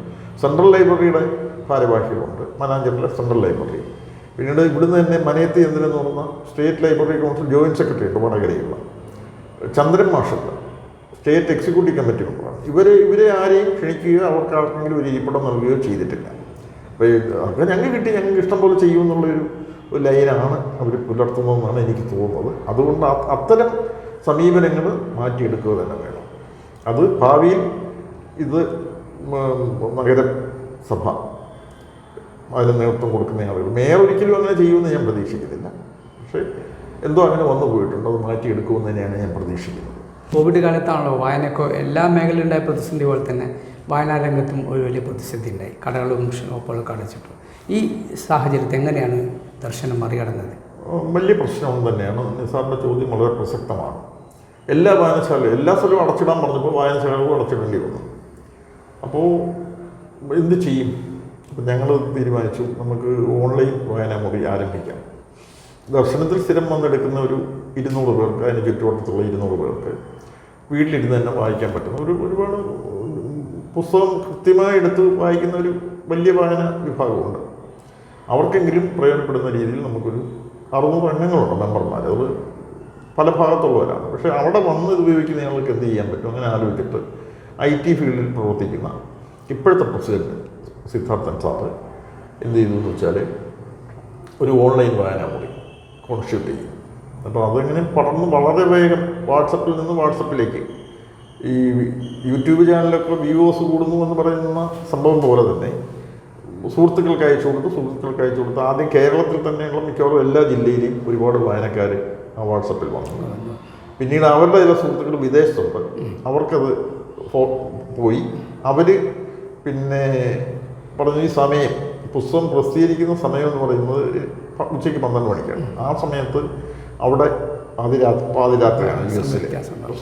സെൻട്രൽ ലൈബ്രറിയുടെ ഭാരവാഹികളുണ്ട്, മനാഞ്ചലിലെ സെൻട്രൽ ലൈബ്രറി. പിന്നീട് ഇവിടുന്ന് തന്നെ മനയത്തി എന്തിനെന്ന് പറഞ്ഞ state library council joint secretary ഉണ്ട് വടകരയുള്ള ചന്ദ്രൻ മാഷുണ്ട്, സ്റ്റേറ്റ് എക്സിക്യൂട്ടീവ് കമ്മിറ്റി മെമ്പറാണ്. ഇവരെ ആരെയും ക്ഷണിക്കുകയോ അവർക്ക് ആർക്കെങ്കിലും ഒരു ഇരിപ്പിടം നൽകുകയോ ചെയ്തിട്ടില്ല. അപ്പോൾ അത് ഞങ്ങൾക്ക് ഇഷ്ടം പോലെ ചെയ്യുമെന്നുള്ളൊരു ലൈനാണ് അവർ പുലർത്തുന്നതെന്നാണ് എനിക്ക് തോന്നുന്നത്. അതുകൊണ്ട് അത്തരം സമീപനങ്ങൾ മാറ്റിയെടുക്കുക തന്നെ വേണം. അത് ഭാവിയിൽ ഇത് നഗരസഭ അതിന് നേതൃത്വം കൊടുക്കുന്ന ആളുകൾ മേയർ ഒരിക്കലും അങ്ങനെ ചെയ്യുമെന്ന് ഞാൻ പ്രതീക്ഷിക്കുന്നില്ല. പക്ഷേ എന്തോ അങ്ങനെ വന്നു പോയിട്ടുണ്ട്. അത് മാറ്റിയെടുക്കുമെന്ന് തന്നെയാണ് ഞാൻ പ്രതീക്ഷിക്കുന്നത്. കോവിഡ് കാലത്താണല്ലോ വായനക്കോ എല്ലാ മേഖലയിലുണ്ടായ പ്രതിസന്ധി പോലെ തന്നെ വായനാരംഗത്തും ഒരു വലിയ പ്രതിസന്ധി ഉണ്ടായി. കടകളും ഷോപ്പുകളൊക്കെ അടച്ചിട്ടു. ഈ സാഹചര്യത്തെ എങ്ങനെയാണ് ദർശനം മറികടന്നത്? വലിയ പ്രശ്നം തന്നെയാണ്. നിസാറിൻ്റെ ചോദ്യം വളരെ പ്രസക്തമാണ്. എല്ലാ സ്ഥലവും അടച്ചിടാൻ പറഞ്ഞപ്പോൾ വായനശാലകളും അടച്ചിടേണ്ടി വന്നു. അപ്പോൾ എന്ത് ചെയ്യും? അപ്പം ഞങ്ങൾ തീരുമാനിച്ചു നമുക്ക് ഓൺലൈൻ വായനാമുറി ആരംഭിക്കാം. ദർശനത്തിൽ സ്ഥിരം വന്നെടുക്കുന്ന ഒരു 200 പേർക്ക്, അതിന് ചുറ്റുവട്ടത്തുള്ള 200 പേർക്ക് വീട്ടിലിരുന്ന് തന്നെ വായിക്കാൻ പറ്റുന്ന ഒരുപാട് പുസ്തകം കൃത്യമായി എടുത്ത് വായിക്കുന്ന ഒരു വലിയ വായന വിഭാഗമുണ്ട്. അവർക്കെങ്കിലും പ്രയോജനപ്പെടുന്ന രീതിയിൽ നമുക്കൊരു 600 അംഗങ്ങളുണ്ട്, മെമ്പർമാർ. അത് പല ഭാഗത്തുള്ളവരാണ്. പക്ഷേ അവിടെ വന്ന് ഇത് ഉപയോഗിക്കുന്ന ഞങ്ങൾക്ക് എന്ത് ചെയ്യാൻ പറ്റും? അങ്ങനെ ആലോചിച്ചിട്ട് IT ഫീൽഡിൽ പ്രവർത്തിക്കുന്ന ഇപ്പോഴത്തെ പ്രസിഡന്റ് സിദ്ധാർത്ഥൻ സാറ് എന്ത് ചെയ്തു എന്ന് വെച്ചാൽ ഒരു ഓൺലൈൻ വായനാമുറി കോൺസ്റ്റിറ്റ്യൂട്ട് ചെയ്യും. അപ്പോൾ അതങ്ങനെ പടർന്ന് വളരെ വേഗം വാട്സപ്പിൽ നിന്ന് വാട്സപ്പിലേക്ക് ഈ യൂട്യൂബ് ചാനലൊക്കെ വ്യൂവേഴ്സ് കൂടുന്നു എന്ന് പറയുന്ന സംഭവം പോലെ തന്നെ സുഹൃത്തുക്കൾക്ക് അയച്ചു കൊടുത്ത് ആദ്യം കേരളത്തിൽ തന്നെയുള്ള മിക്കവാറും എല്ലാ ജില്ലയിലെയും ഒരുപാട് വായനക്കാർ ആ വാട്സപ്പിൽ വന്നു. പിന്നീട് അവരുടെ ചില സുഹൃത്തുക്കൾ വിദേശത്തുണ്ട്, അവർക്കത് പോയി. അവർ പിന്നെ പറഞ്ഞു ഈ സമയം പുസ്തകം പ്രസിദ്ധീകരിക്കുന്ന സമയം എന്ന് പറയുന്നത് ഉച്ചയ്ക്ക് 12 മണിക്കാണ്. ആ സമയത്ത് അവിടെ പാതിരാത്രിയാണ് US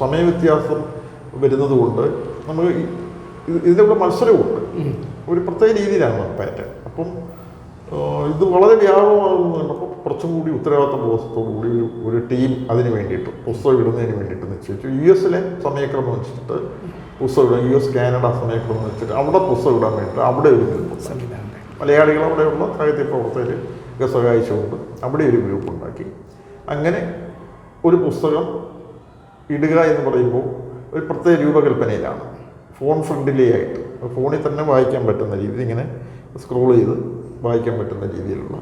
സമയവ്യത്യാസം വരുന്നത് കൊണ്ട് നമുക്ക് ഇതിൻ്റെ കൂടെ മത്സരവുമുണ്ട്. ഒരു പ്രത്യേക രീതിയിലാണ് പാറ്റേൺ. അപ്പം ഇത് വളരെ വ്യാപകമാകുന്നുണ്ട്. അപ്പോൾ കുറച്ചും കൂടി ഉത്തരവാദിത്ത ബോധത്തോടു കൂടി ഒരു ടീം അതിന് വേണ്ടിയിട്ട് പുസ്തകം ഇടുന്നതിന് വേണ്ടിയിട്ട് നിശ്ചയിച്ചു. US സമയക്രമം വെച്ചിട്ട് പുസ്തകം ഇടാൻ, US കാനഡ സമയക്രമം വെച്ചിട്ട് അവിടെ പുസ്തകം ഇടാൻ വേണ്ടിയിട്ട് അവിടെ ഒരു ഗ്രൂപ്പ്, മലയാളികൾ അവിടെയുള്ള സാഹിത്യ പ്രവർത്തകരെ സഹായിച്ചുകൊണ്ട് അവിടെ ഒരു ഗ്രൂപ്പ് ഉണ്ടാക്കി. അങ്ങനെ ഒരു പുസ്തകം ഇടുക എന്ന് പറയുമ്പോൾ ഒരു പ്രത്യേക രൂപകൽപ്പനയിലാണ്. ഫോൺ ഫ്രണ്ട്ലി ആയിട്ട് ഫോണിൽ തന്നെ വായിക്കാൻ പറ്റുന്ന രീതിയിൽ ഇങ്ങനെ സ്ക്രോൾ ചെയ്ത് വായിക്കാൻ പറ്റുന്ന രീതിയിലുള്ള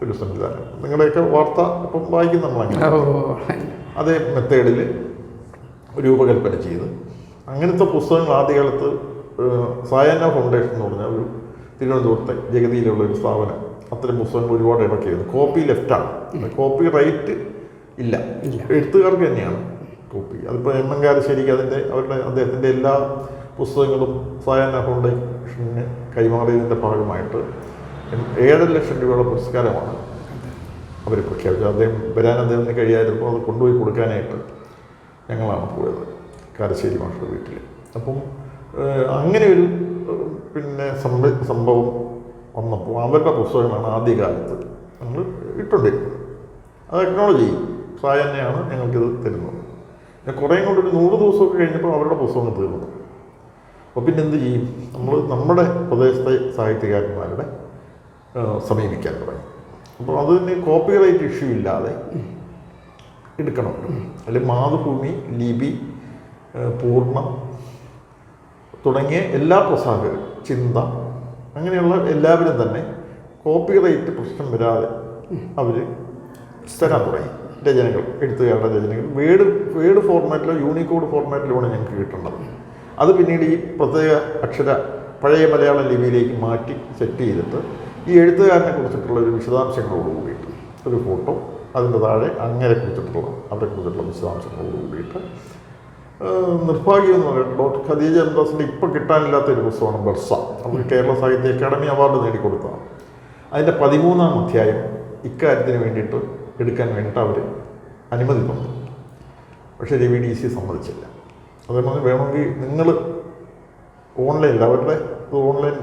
ഒരു സംവിധാനം. നിങ്ങളുടെയൊക്കെ വാർത്ത അപ്പം വായിക്കുന്ന നമ്മളങ്ങനെ അതേ മെത്തേഡിൽ രൂപകൽപ്പന ചെയ്ത് അങ്ങനത്തെ പുസ്തകങ്ങൾ ആദ്യകാലത്ത് സായാഹ്ന ഫൗണ്ടേഷൻ എന്ന് പറഞ്ഞ ഒരു തിരുവനന്തപുരത്തെ ജഗതിയിലുള്ള ഒരു സ്ഥാപനം അത്തരം പുസ്തകങ്ങൾ ഒരുപാട് ഇറക്കിയിരുന്നു. കോപ്പി ലെഫ്റ്റാണ്, കോപ്പി റൈറ്റ് ഇല്ല, എഴുത്തുകാർക്ക് തന്നെയാണ് കോപ്പി. അതിപ്പോൾ എം എൻ കാരശ്ശേരിക്ക് അദ്ദേഹത്തിൻ്റെ എല്ലാ പുസ്തകങ്ങളും സായാഹ്ന ഫൗണ്ടേഷന് കൈമാറിയതിൻ്റെ ഭാഗമായിട്ട് 7 ലക്ഷം രൂപയുടെ പുരസ്കാരമാണ് അവർ പ്രഖ്യാപിച്ചത്. അദ്ദേഹത്തിന് കഴിയായിരുന്നു. അത് കൊണ്ടുപോയി കൊടുക്കാനായിട്ട് ഞങ്ങളാണ് പോയത് കാരശ്ശേരി മാഷയുടെ വീട്ടിൽ. അപ്പം അങ്ങനെ ഒരു സംഭവം വന്നപ്പോൾ അവരുടെ പുസ്തകമാണ് ആദ്യകാലത്ത് നമ്മൾ ഇട്ടുകൊണ്ടിരുന്നത്. അത് അക്നോളജ് ചെയ്യും, സായന്നെയാണ് ഞങ്ങൾക്കിത് തരുന്നത്. പിന്നെ കുറേ കൊണ്ടൊരു 100 ദിവസമൊക്കെ കഴിഞ്ഞപ്പോൾ അവരുടെ പുസ്തകങ്ങൾ തീർന്നു. അപ്പോൾ പിന്നെ എന്ത് ചെയ്യും, നമ്മൾ നമ്മുടെ പ്രദേശത്തെ സാഹിത്യകാരന്മാരുടെ സമീപിക്കാൻ തുടങ്ങി. അപ്പോൾ അതിന് കോപ്പിറൈറ്റ് ഇഷ്യൂ ഇല്ലാതെ എടുക്കണമല്ലോ. അല്ലെങ്കിൽ മാതൃഭൂമി, ലിപി, പൂർണ്ണം തുടങ്ങിയ എല്ലാ പ്രസാധകരും, ചിന്ത, അങ്ങനെയുള്ള എല്ലാവരും തന്നെ കോപ്പിറൈറ്റ് പ്രശ്നം വരാതെ അവർ തരാൻ തുടങ്ങി. രചനകൾ, എഴുത്തുകാരുടെ രചനകൾ വേഡ് ഫോർമാറ്റിലോ യൂണിക്കോഡ് ഫോർമാറ്റിലുമാണ് ഞങ്ങൾക്ക് കിട്ടേണ്ടത്. അത് പിന്നീട് ഈ പ്രത്യേക പഴയ മലയാളം ലിപിയിലേക്ക് മാറ്റി സെറ്റ് ചെയ്തിട്ട് ഈ എഴുത്തുകാരനെ കുറിച്ചിട്ടുള്ള ഒരു വിശദാംശങ്ങളോട് കൂടിയിട്ട് ഒരു ഫോട്ടോ, അതിൻ്റെ താഴെ അവരെ കുറിച്ചിട്ടുള്ള വിശദാംശങ്ങളോട് കൂടിയിട്ട് നിർഭാഗ്യം എന്ന് പറയുന്നത് ഡോക്ടർ ഖദീജ എംദാസിൻ്റെ ഇപ്പോൾ കിട്ടാനില്ലാത്തൊരു പുസ്തകമാണ് ബർസ. അവർ കേരള സാഹിത്യ അക്കാദമി അവാർഡ് നേടിക്കൊടുത്തതാണ്. അതിൻ്റെ 13-ാം അധ്യായം ഇക്കാര്യത്തിന് വേണ്ടിയിട്ട് എടുക്കാൻ വേണ്ടിയിട്ട് അവർ അനുമതി തന്നു. പക്ഷേ RVDC സമ്മതിച്ചില്ല. അതേപോലെ വേണമെങ്കിൽ നിങ്ങൾ ഓൺലൈനിൽ അവരുടെ ഓൺലൈൻ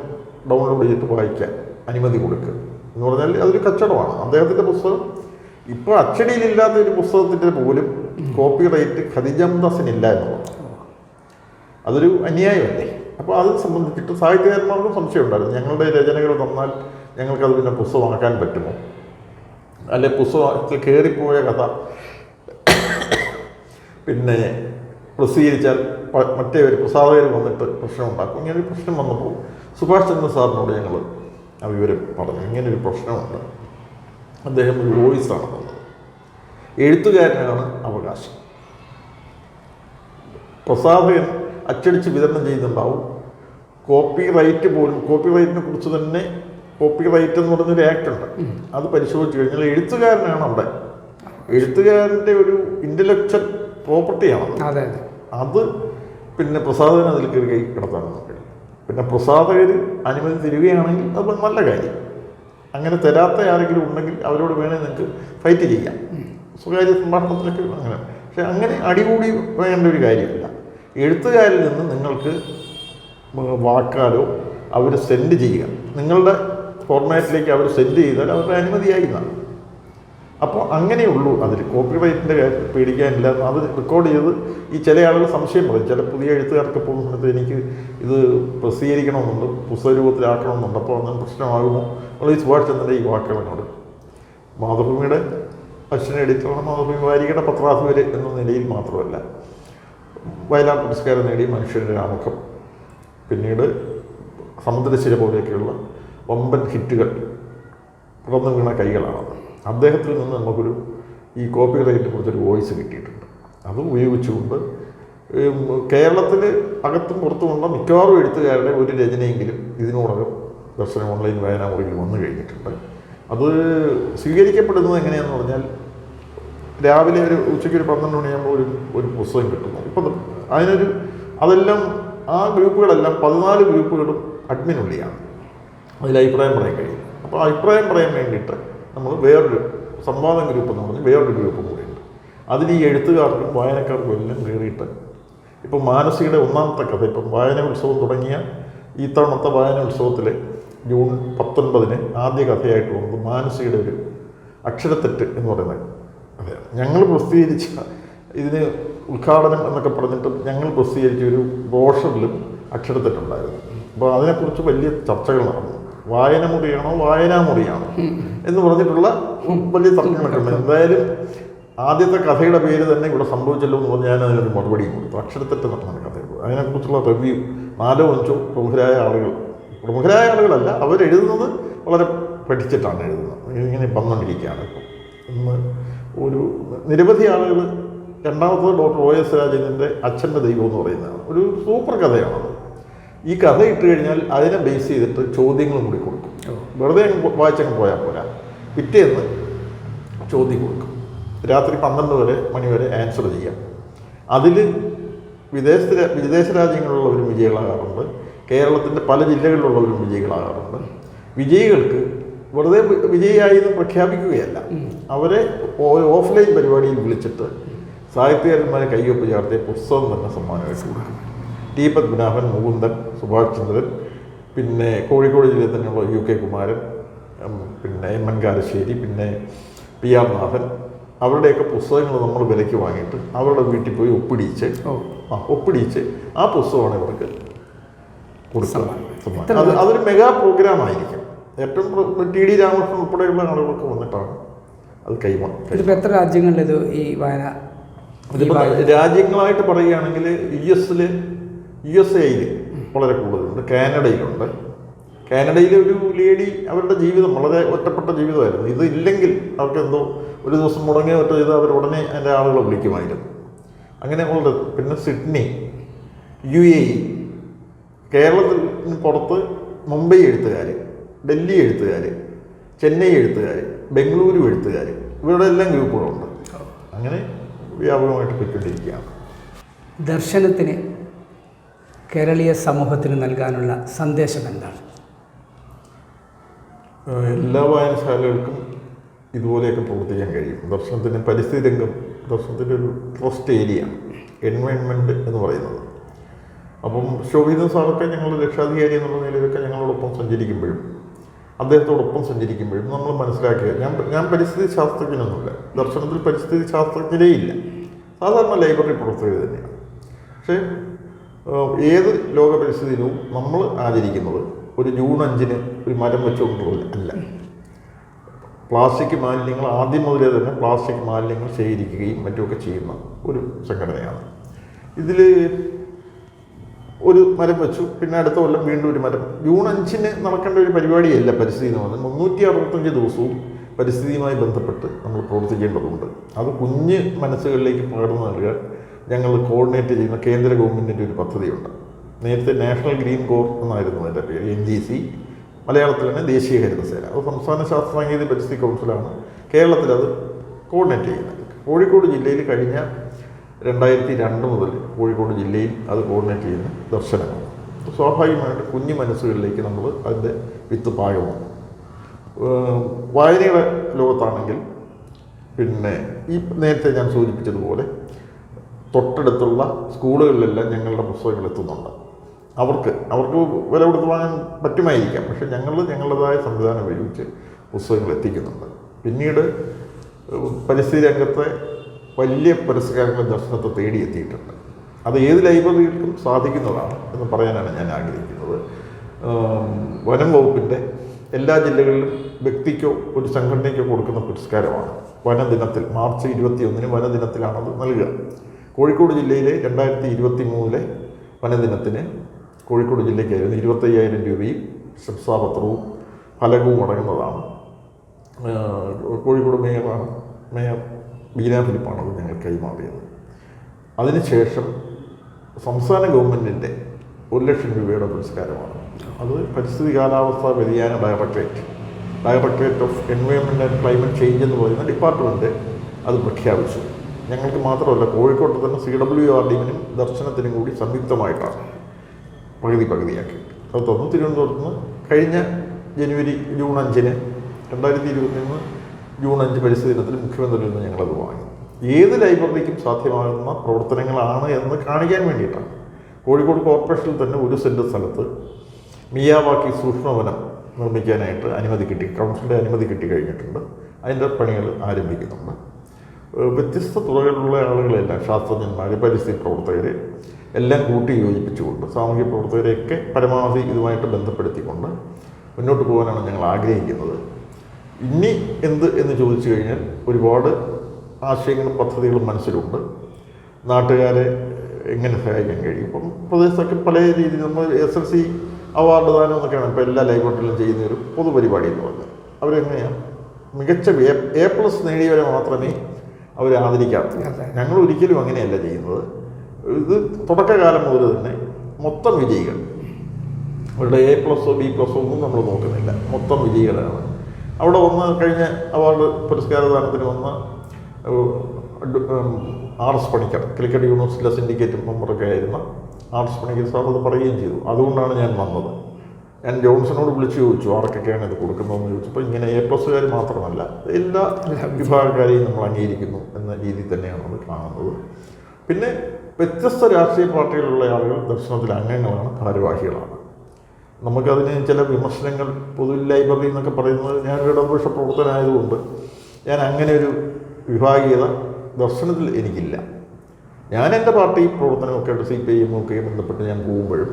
ഡൗൺലോഡ് ചെയ്തിട്ട് വായിക്കാൻ അനുമതി കൊടുക്കുക എന്ന് പറഞ്ഞാൽ അതൊരു കച്ചവടമാണ്. അദ്ദേഹത്തിൻ്റെ പുസ്തകം ഇപ്പോൾ അച്ചടിയിലില്ലാത്ത ഒരു പുസ്തകത്തിൻ്റെ പോലും കോപ്പിറൈറ്റ് ഖദീജ എംദാസിനില്ല എന്നുള്ളത് അതൊരു അന്യായമല്ലേ. അപ്പോൾ അത് സംബന്ധിച്ചിട്ട് സാഹിത്യകാരന്മാർക്കും സംശയം ഉണ്ടായിരുന്നു. ഞങ്ങളുടെ രചനകൾ തന്നാൽ ഞങ്ങൾക്കത് പിന്നെ പുസ്തകമാക്കാൻ പറ്റുമോ, അല്ലെ പുസ്തകത്തിൽ കയറിപ്പോയ കഥ പിന്നെ പ്രസിദ്ധീകരിച്ചാൽ മറ്റേ ഒരു പ്രസാധകർ വന്നിട്ട് പ്രശ്നമുണ്ടാക്കും. ഇങ്ങനൊരു പ്രശ്നം വന്നപ്പോൾ സുഭാഷ് ചന്ദ്ര സാറിനോട് ഞങ്ങൾ ആ വിവരം പറഞ്ഞു, ഇങ്ങനൊരു പ്രശ്നമുണ്ട്. അദ്ദേഹം ഒരു വോയിസാണ് തന്നത്. എഴുത്തുകാരനാണ് അവകാശം, പ്രസാധകൻ അച്ചടിച്ച് വിതരണം ചെയ്യുന്നുണ്ടാവും. കോപ്പിറൈറ്റിനെ കുറിച്ച് തന്നെ കോപ്പിറൈറ്റ് എന്ന് പറഞ്ഞൊരു ആക്ട് ഉണ്ട്. അത് പരിശോധിച്ച് കഴിഞ്ഞാൽ എഴുത്തുകാരനാണ് അവിടെ, എഴുത്തുകാരൻ്റെ ഒരു ഇൻ്റലക്ച്വൽ പ്രോപ്പർട്ടിയാണ് അത്. പിന്നെ പ്രസാധകൻ അതിൽ കയറി കൈ കിടത്താനൊന്നും കഴിയും. പിന്നെ പ്രസാധകർ അനുമതി തരികയാണെങ്കിൽ അത് നല്ല കാര്യം. അങ്ങനെ തരാത്ത ആരെങ്കിലും ഉണ്ടെങ്കിൽ അവരോട് വേണമെങ്കിൽ നിങ്ങൾക്ക് ഫൈറ്റ് ചെയ്യാം, സ്വകാര്യ സംഭാഷണത്തിലൊക്കെ അങ്ങനെ. പക്ഷെ അങ്ങനെ അടികൂടി വേണ്ട ഒരു കാര്യമില്ല. എഴുത്തുകാരിൽ നിന്ന് നിങ്ങൾക്ക് വാക്കാലോ അവർ സെൻഡ് ചെയ്യുക, നിങ്ങളുടെ ഫോർമാറ്റിലേക്ക് അവർ സെൻഡ് ചെയ്താൽ അവരുടെ അനുമതിയായി എന്നാണ്. അപ്പോൾ അങ്ങനെയുള്ളൂ. അതിൽ കോപ്പിറൈറ്റിൻ്റെ കാര്യം പേടിക്കാനില്ല. അത് റെക്കോർഡ് ചെയ്ത് ഈ ചില ആളുകൾ സംശയം പറയും. ചില പുതിയ എഴുത്തുകാർക്ക് പോകുന്ന സമയത്ത് എനിക്ക് ഇത് പ്രസിദ്ധീകരിക്കണമെന്നുണ്ട്, പുസ്തക രൂപത്തിലാക്കണമെന്നുണ്ട്, അപ്പോൾ അതൊന്നും പ്രശ്നമാകുമോ ഉള്ള ഈ സുഭാഷ് ചന്ദ്രൻ്റെ ഈ വാക്കുകളോട്. മാതൃഭൂമിയുടെ അശ്വിനി എഡിറ്ററാണ്. മാതൃഭൂമി വാരികയുടെ പത്രാധിപര് എന്ന നിലയിൽ മാത്രമല്ല, വയലാർ പുരസ്കാരം നേടിയ മനുഷ്യൻ്റെ ആമുഖം, പിന്നീട് സമുദ്രശിര പോലെയൊക്കെയുള്ള വമ്പൻ ഹിറ്റുകൾ പുറന്നു വീണ കൈകളാണത്. അദ്ദേഹത്തിൽ നിന്ന് നമുക്കൊരു ഈ കോപ്പിറൈറ്റിനെ കുറിച്ചൊരു വോയിസ് കിട്ടിയിട്ടുണ്ട്. അത് ഉപയോഗിച്ചുകൊണ്ട് കേരളത്തിൽ അകത്തും പുറത്തുമുള്ള മിക്കവാറും എഴുത്തുകാരുടെ ഒരു രചനയെങ്കിലും ഇതിനോടകം ദർശനം ഓൺലൈൻ വായനാമുറിയിൽ വന്നു കഴിഞ്ഞിട്ടുണ്ട്. അത് സ്വീകരിക്കപ്പെടുന്നത് എങ്ങനെയാണെന്ന് പറഞ്ഞാൽ രാവിലെ ഉച്ചയ്ക്ക് ഒരു 12 മണിയാകുമ്പോൾ ഒരു പുസ്തകം കിട്ടുന്നു. ഇപ്പം അതെല്ലാം ആ ഗ്രൂപ്പുകളെല്ലാം 14 ഗ്രൂപ്പുകളും അഡ്മിനുള്ളിയാണ്. അതിൽ അഭിപ്രായം പറയാൻ കഴിയും. അപ്പോൾ അഭിപ്രായം പറയാൻ വേണ്ടിയിട്ട് നമ്മൾ വേറൊരു സംവാദം ഗ്രൂപ്പ് എന്ന് പറഞ്ഞ് വേറൊരു ഗ്രൂപ്പ് കൂടിയുണ്ട്. അതിൽ ഈ എഴുത്തുകാർക്കും വായനക്കാർക്കും എല്ലാം കയറിയിട്ട് ഇപ്പം മാനസികയുടെ 1ാമത്തെ കഥ, ഇപ്പം വായന ഉത്സവം തുടങ്ങിയ ഈ തവണത്തെ വായന ഉത്സവത്തിൽ ജൂൺ 19-ന് ആദ്യ കഥയായിട്ട് വന്നത് മാനസികയുടെ ഒരു അക്ഷരത്തെറ്റ് എന്ന് പറയുന്നത് കഥയാണ്. ഞങ്ങൾ പ്രസിദ്ധീകരിച്ച ഇതിന് ഉദ്ഘാടനം എന്നൊക്കെ പറഞ്ഞിട്ട് ഞങ്ങൾ പ്രസിദ്ധീകരിച്ച ഒരു ബ്രോഷറിലും അക്ഷരത്തെറ്റുണ്ടായിരുന്നു. അപ്പോൾ അതിനെക്കുറിച്ച് വലിയ ചർച്ചകൾ നടന്നു. വായനമുറിയാണോ വായനാമുറിയാണോ എന്ന് പറഞ്ഞിട്ടുള്ള വലിയ തർക്കങ്ങളൊക്കെ ഉണ്ട്. എന്തായാലും ആദ്യത്തെ കഥയുടെ പേര് തന്നെ ഇവിടെ സംഭവിച്ചല്ലോ എന്ന് പറഞ്ഞ് ഞാൻ അതിനൊരു മറുപടിയും കൊടുത്തു. അക്ഷരത്തെറ്റ് നടന്ന കഥയുള്ളൂ. അതിനെക്കുറിച്ചുള്ള റിവ്യൂ 4-5 പ്രമുഖരായ ആളുകളല്ല, അവരെഴുതുന്നത് വളരെ പഠിച്ചിട്ടാണ് എഴുതുന്നത്. ഇങ്ങനെ വന്നുകൊണ്ടിരിക്കുകയാണ്. ഇപ്പം ഇന്ന് ഒരു നിരവധി ആളുകൾ രണ്ടാമത്തത് ഡോക്ടർ OS രാജേന്ദ്രൻ്റെ അച്ഛൻ്റെ ദൈവം എന്ന് പറയുന്നതാണ്. ഒരു സൂപ്പർ കഥയാണത്. ഈ കഥ ഇട്ട് കഴിഞ്ഞാൽ അതിനെ ബേസ് ചെയ്തിട്ട് ചോദ്യങ്ങളും കൂടി കൊടുക്കും. വെറുതെ വായിച്ചങ്ങ് പോയാൽ പോരാ, പിറ്റേന്ന് ചോദ്യം കൊടുക്കും. രാത്രി 12 മണി വരെ ആൻസർ ചെയ്യാം. അതിൽ വിദേശ രാജ്യങ്ങളിലുള്ളവരും വിജയികളാകാറുണ്ട്, കേരളത്തിൻ്റെ പല ജില്ലകളിലുള്ളവരും വിജയികളാകാറുണ്ട്. വിജയികൾക്ക് വെറുതെ വിജയിയായി എന്ന് പ്രഖ്യാപിക്കുകയല്ല, അവരെ ഓഫ്ലൈൻ പരിപാടിയിൽ വിളിച്ചിട്ട് സാഹിത്യകാരന്മാരെ കയ്യൊപ്പ് ചേർത്തിയ പുസ്തകം തന്നെ സമ്മാനമായിട്ട് കൊടുക്കും. ടി പത്മനാഭൻ, മുകുന്ദൻ, സുഭാഷ് ചന്ദ്രൻ, പിന്നെ കോഴിക്കോട് ജില്ലയിൽ തന്നെയുള്ള UK കുമാരൻ, പിന്നെ MN കാരശ്ശേരി, പിന്നെ PR നാഥൻ, അവരുടെയൊക്കെ പുസ്തകങ്ങൾ നമ്മൾ വിലയ്ക്ക് വാങ്ങിയിട്ട് അവരുടെ വീട്ടിൽ പോയി ഒപ്പിടിച്ച് ആ പുസ്തകമാണ് ഇവർക്ക് കൊടുക്കുക. അതൊരു മെഗാ പ്രോഗ്രാം ആയിരിക്കും. ഏറ്റവും TD രാമകൃഷ്ണൻ ഉൾപ്പെടെയുള്ള ആളുകളൊക്കെ വന്നിട്ടാണ് അത് കൈമാറുന്നത്. എത്ര രാജ്യങ്ങളിൽ ഇത് ഈ വായന? രാജ്യങ്ങളായിട്ട് പറയുകയാണെങ്കിൽ USA വളരെ കൂടുതലുണ്ട്, കാനഡയിലുണ്ട്. കാനഡയിലെ ഒരു ലേഡി, അവരുടെ ജീവിതം വളരെ ഒറ്റപ്പെട്ട ജീവിതമായിരുന്നു. ഇത് ഇല്ലെങ്കിൽ അവർക്ക് എന്തോ ഒരു ദിവസം മുടങ്ങിയ ഒറ്റ ചെയ്ത് അവർ ഉടനെ അതിൻ്റെ ആളുകളെ വിളിക്കുമായിരുന്നു. അങ്ങനെ ഉള്ളത്. പിന്നെ സിഡ്നി, UAE, കേരളത്തിന് പുറത്ത് മുംബൈ എഴുത്തുകാർ, ഡൽഹി എഴുത്തുകാർ, ചെന്നൈ എഴുത്തുകാർ, ബംഗളൂരു എഴുത്തുകാർ, ഇവരുടെ എല്ലാം ഗ്രൂപ്പുകളുണ്ട്. അങ്ങനെ വ്യാപകമായിട്ട് പോയിക്കൊണ്ടിരിക്കുകയാണ്. ദർശനത്തിന് കേരളീയ സമൂഹത്തിന് നൽകാനുള്ള സന്ദേശം എന്താണ്? എല്ലാ വായനശാലകൾക്കും ഇതുപോലെയൊക്കെ പ്രവർത്തിക്കാൻ കഴിയും. ദർശനത്തിന് പരിസ്ഥിതി രംഗം ദർശനത്തിൻ്റെ ഒരു ട്രസ്റ്റ് ഏരിയയാണ്, എൻവയൺമെൻറ്റ് എന്ന് പറയുന്നത്. അപ്പം ശോഭിതൻ സാറൊക്കെ ഞങ്ങളുടെ രക്ഷാധികാരി എന്നുള്ള നിലയിലൊക്കെ ഞങ്ങളോടൊപ്പം സഞ്ചരിക്കുമ്പോഴും അദ്ദേഹത്തോടൊപ്പം സഞ്ചരിക്കുമ്പോഴും നമ്മൾ മനസ്സിലാക്കുക, ഞാൻ പരിസ്ഥിതി ശാസ്ത്രജ്ഞനൊന്നുമില്ല, ദർശനത്തിൽ പരിസ്ഥിതി ശാസ്ത്രജ്ഞരേ ഇല്ല, സാധാരണ ലൈബ്രറി പ്രവർത്തകർ തന്നെയാണ്. പക്ഷേ ഏത് ലോക പരിസ്ഥിതി ദിനവും നമ്മൾ ആചരിക്കുന്നത് ഒരു ജൂൺ 5 ഒരു മരം വെച്ചുകൊണ്ടുള്ളത് അല്ല. പ്ലാസ്റ്റിക് മാലിന്യങ്ങൾ ആദ്യം മുതലേ തന്നെ പ്ലാസ്റ്റിക് മാലിന്യങ്ങൾ ശേഖരിക്കുകയും മറ്റുമൊക്കെ ചെയ്യുന്ന ഒരു സംഘടനയാണ്. ഇതിൽ ഒരു മരം വെച്ചു, പിന്നെ അടുത്ത കൊല്ലം വീണ്ടും ഒരു മരം. ജൂൺ 5 നടക്കേണ്ട ഒരു പരിപാടിയല്ല പരിസ്ഥിതി എന്ന് പറഞ്ഞാൽ 365 ദിവസവും പരിസ്ഥിതിയുമായി ബന്ധപ്പെട്ട് നമ്മൾ പ്രവർത്തിക്കേണ്ടതുണ്ട്. അത് കുഞ്ഞ് മനസ്സുകളിലേക്ക് പകർന്നു നൽകാൻ ഞങ്ങൾ കോർഡിനേറ്റ് ചെയ്യുന്ന കേന്ദ്ര ഗവൺമെൻറ്റിൻ്റെ ഒരു പദ്ധതിയുണ്ട്. നേരത്തെ നാഷണൽ ഗ്രീൻ കോർ എന്നായിരുന്നു അതിൻ്റെ പേര്, NGC, മലയാളത്തിൽ തന്നെ ദേശീയ ഹരിതസേന. അത് സംസ്ഥാന ശാസ്ത്ര സാങ്കേതിക പരിസ്ഥിതി കൗൺസിലാണ് കേരളത്തിലത് കോർഡിനേറ്റ് ചെയ്യുന്നത്. കോഴിക്കോട് ജില്ലയിൽ കഴിഞ്ഞ 2002 മുതൽ കോഴിക്കോട് ജില്ലയിൽ അത് കോർഡിനേറ്റ് ചെയ്യുന്ന ദർശനമാണ്. സ്വാഭാവികമായിട്ട് കുഞ്ഞു മനസ്സുകളിലേക്ക് നമ്മൾ അതിൻ്റെ വിത്ത് പാകമാണ്. വായനയുടെ ലോകത്താണെങ്കിൽ പിന്നെ ഈ നേരത്തെ ഞാൻ സൂചിപ്പിച്ചതുപോലെ തൊട്ടടുത്തുള്ള സ്കൂളുകളിലെല്ലാം ഞങ്ങളുടെ പുസ്തകങ്ങൾ എത്തുന്നുണ്ട്. അവർക്ക് വില കൊടുത്ത് വാങ്ങാൻ പറ്റുമായിരിക്കാം, പക്ഷെ ഞങ്ങളുടേതായ സംവിധാനം ഉപയോഗിച്ച് പുസ്തകങ്ങൾ എത്തിക്കുന്നുണ്ട്. പിന്നീട് പരിസ്ഥിതി രംഗത്തെ വലിയ പുരസ്കാരങ്ങൾ ദർശനത്തെ തേടിയെത്തിയിട്ടുണ്ട്. അത് ഏത് ലൈബ്രറികൾക്കും സാധിക്കുന്നതാണ് എന്ന് പറയാനാണ് ഞാൻ ആഗ്രഹിക്കുന്നത്. വനം വകുപ്പിൻ്റെ എല്ലാ ജില്ലകളിലും വ്യക്തിക്കോ ഒരു സംഘടനയ്ക്കോ കൊടുക്കുന്ന പുരസ്കാരമാണ് വനദിനത്തിൽ. മാർച്ച് 21 വനദിനത്തിലാണത് നൽകുക. കോഴിക്കോട് ജില്ലയിലെ 2023 വനദിനത്തിന് കോഴിക്കോട് ജില്ലയ്ക്കായിരുന്നു 25,000 രൂപയും ശംസാപത്രവും ഫലകവും അടങ്ങുന്നതാണ്. കോഴിക്കോട് മേയർ ബീന ഫിലിപ്പാണ് അത് ഞങ്ങൾ കൈമാറിയത്. അതിനുശേഷം സംസ്ഥാന ഗവൺമെൻറ്റിൻ്റെ 1,00,000 രൂപയുടെ പുരസ്കാരമാണ്. അത് പരിസ്ഥിതി കാലാവസ്ഥാ വ്യതിയാന directorate of environment and climate change എന്ന് പറയുന്ന ഡിപ്പാർട്ട്മെൻറ്റ് അത് പ്രഖ്യാപിച്ചു. ഞങ്ങൾക്ക് മാത്രമല്ല, കോഴിക്കോട്ട് തന്നെ CWRDനും ദർശനത്തിനും കൂടി സംയുക്തമായിട്ടാണ് പകുതിയാക്കി അത് തന്നു. തിരുവനന്തപുരത്ത് നിന്ന് കഴിഞ്ഞ ജൂൺ 5 2021 ജൂൺ 5 പരിസ്ഥിതി ദിനത്തിൽ മുഖ്യമന്ത്രിയിൽ നിന്ന് ഞങ്ങളത് വാങ്ങി. ഏത് ലൈബ്രറിക്കും സാധ്യമാകുന്ന പ്രവർത്തനങ്ങളാണ് എന്ന് കാണിക്കാൻ വേണ്ടിയിട്ടാണ്. കോഴിക്കോട് കോർപ്പറേഷനിൽ തന്നെ 1 സെൻറ്റ് സ്ഥലത്ത് മിയാവാക്കി സൂക്ഷ്മവനം നിർമ്മിക്കാനായിട്ട് കൗൺസിലിൻ്റെ അനുമതി കിട്ടിക്കഴിഞ്ഞിട്ടുണ്ട്. അതിൻ്റെ പണികൾ ആരംഭിക്കുന്നുണ്ട്. വ്യത്യസ്ത തുറകളിലുള്ള ആളുകളെല്ലാം, ശാസ്ത്രജ്ഞന്മാർ, പരിസ്ഥിതി പ്രവർത്തകർ എല്ലാം കൂട്ടി യോജിപ്പിച്ചുകൊണ്ട് സാമൂഹ്യ പ്രവർത്തകരെയൊക്കെ പരമാവധി ഇതുമായിട്ട് ബന്ധപ്പെടുത്തിക്കൊണ്ട് മുന്നോട്ട് പോകാനാണ് ഞങ്ങൾ ആഗ്രഹിക്കുന്നത്. ഇനി എന്ന് ചോദിച്ചു കഴിഞ്ഞാൽ ഒരുപാട് ആശയങ്ങളും പദ്ധതികളും മനസ്സിലുണ്ട്. നാട്ടുകാരെ എങ്ങനെ സഹായിക്കാൻ കഴിയും? ഇപ്പം പ്രദേശത്തൊക്കെ പല രീതിയിൽ നമ്മൾ SLC അവാർഡ് ദാനം എന്നൊക്കെയാണ് ഇപ്പോൾ എല്ലാ ലൈബ്രറിയിലും ചെയ്യുന്ന ഒരു പൊതുപരിപാടി എന്ന് പറഞ്ഞത്. അവരെങ്ങനെയാണ് മികച്ച A+ നേടിയവരെ മാത്രമേ അവരെ ആദരിക്കാറുണ്ട്. ഞങ്ങൾ ഒരിക്കലും അങ്ങനെയല്ല ചെയ്യുന്നത്. ഇത് തുടക്കകാലം മുതൽ തന്നെ മൊത്തം വിജയികൾ, അവരുടെ A+, B+ ഒന്നും നമ്മൾ നോക്കുന്നില്ല, മൊത്തം വിജയികളാണ്. അവിടെ വന്ന് കഴിഞ്ഞ അവാർഡ് പുരസ്കാരദാനത്തിന് വന്ന R.S. പണിക്കർ, കാലിക്കറ്റ് യൂണിവേഴ്സിറ്റിയിലെ സിൻഡിക്കേറ്റ് മെമ്പറൊക്കെ ആയിരുന്ന R.S. പണിക്കർ സാർ അത് പറയുകയും ചെയ്തു. അതുകൊണ്ടാണ് ഞാൻ വന്നത്. ഞാൻ ജോൺസണോട് വിളിച്ചു ചോദിച്ചു ആർക്കൊക്കെയാണ് ഇത് കൊടുക്കുന്നതെന്ന് ചോദിച്ചപ്പോൾ ഇങ്ങനെ A+കാർ മാത്രമല്ല എല്ലാ വിഭാഗക്കാരെയും നമ്മൾ അംഗീകരിക്കുന്നു എന്ന രീതിയിൽ തന്നെയാണ് അത് കാണുന്നത്. പിന്നെ വ്യത്യസ്ത രാഷ്ട്രീയ പാർട്ടികളിലുള്ള ആളുകൾ ദർശനത്തിലെ അംഗങ്ങളാണ്, ഭാരവാഹികളാണ്. നമുക്കതിന് ചില വിമർശനങ്ങൾ, പൊതു ലൈബ്രറി എന്നൊക്കെ പറയുന്നത്, ഞാനൊരു ഇടതുപക്ഷ പ്രവർത്തനമായതുകൊണ്ട് ഞാൻ അങ്ങനെ ഒരു വിഭാഗീയത ദർശനത്തിൽ എനിക്കില്ല. ഞാൻ എൻ്റെ പാർട്ടി പ്രവർത്തനമൊക്കെ ആയിട്ട് CPIM ഒക്കെ ബന്ധപ്പെട്ട് ഞാൻ പോകുമ്പോഴും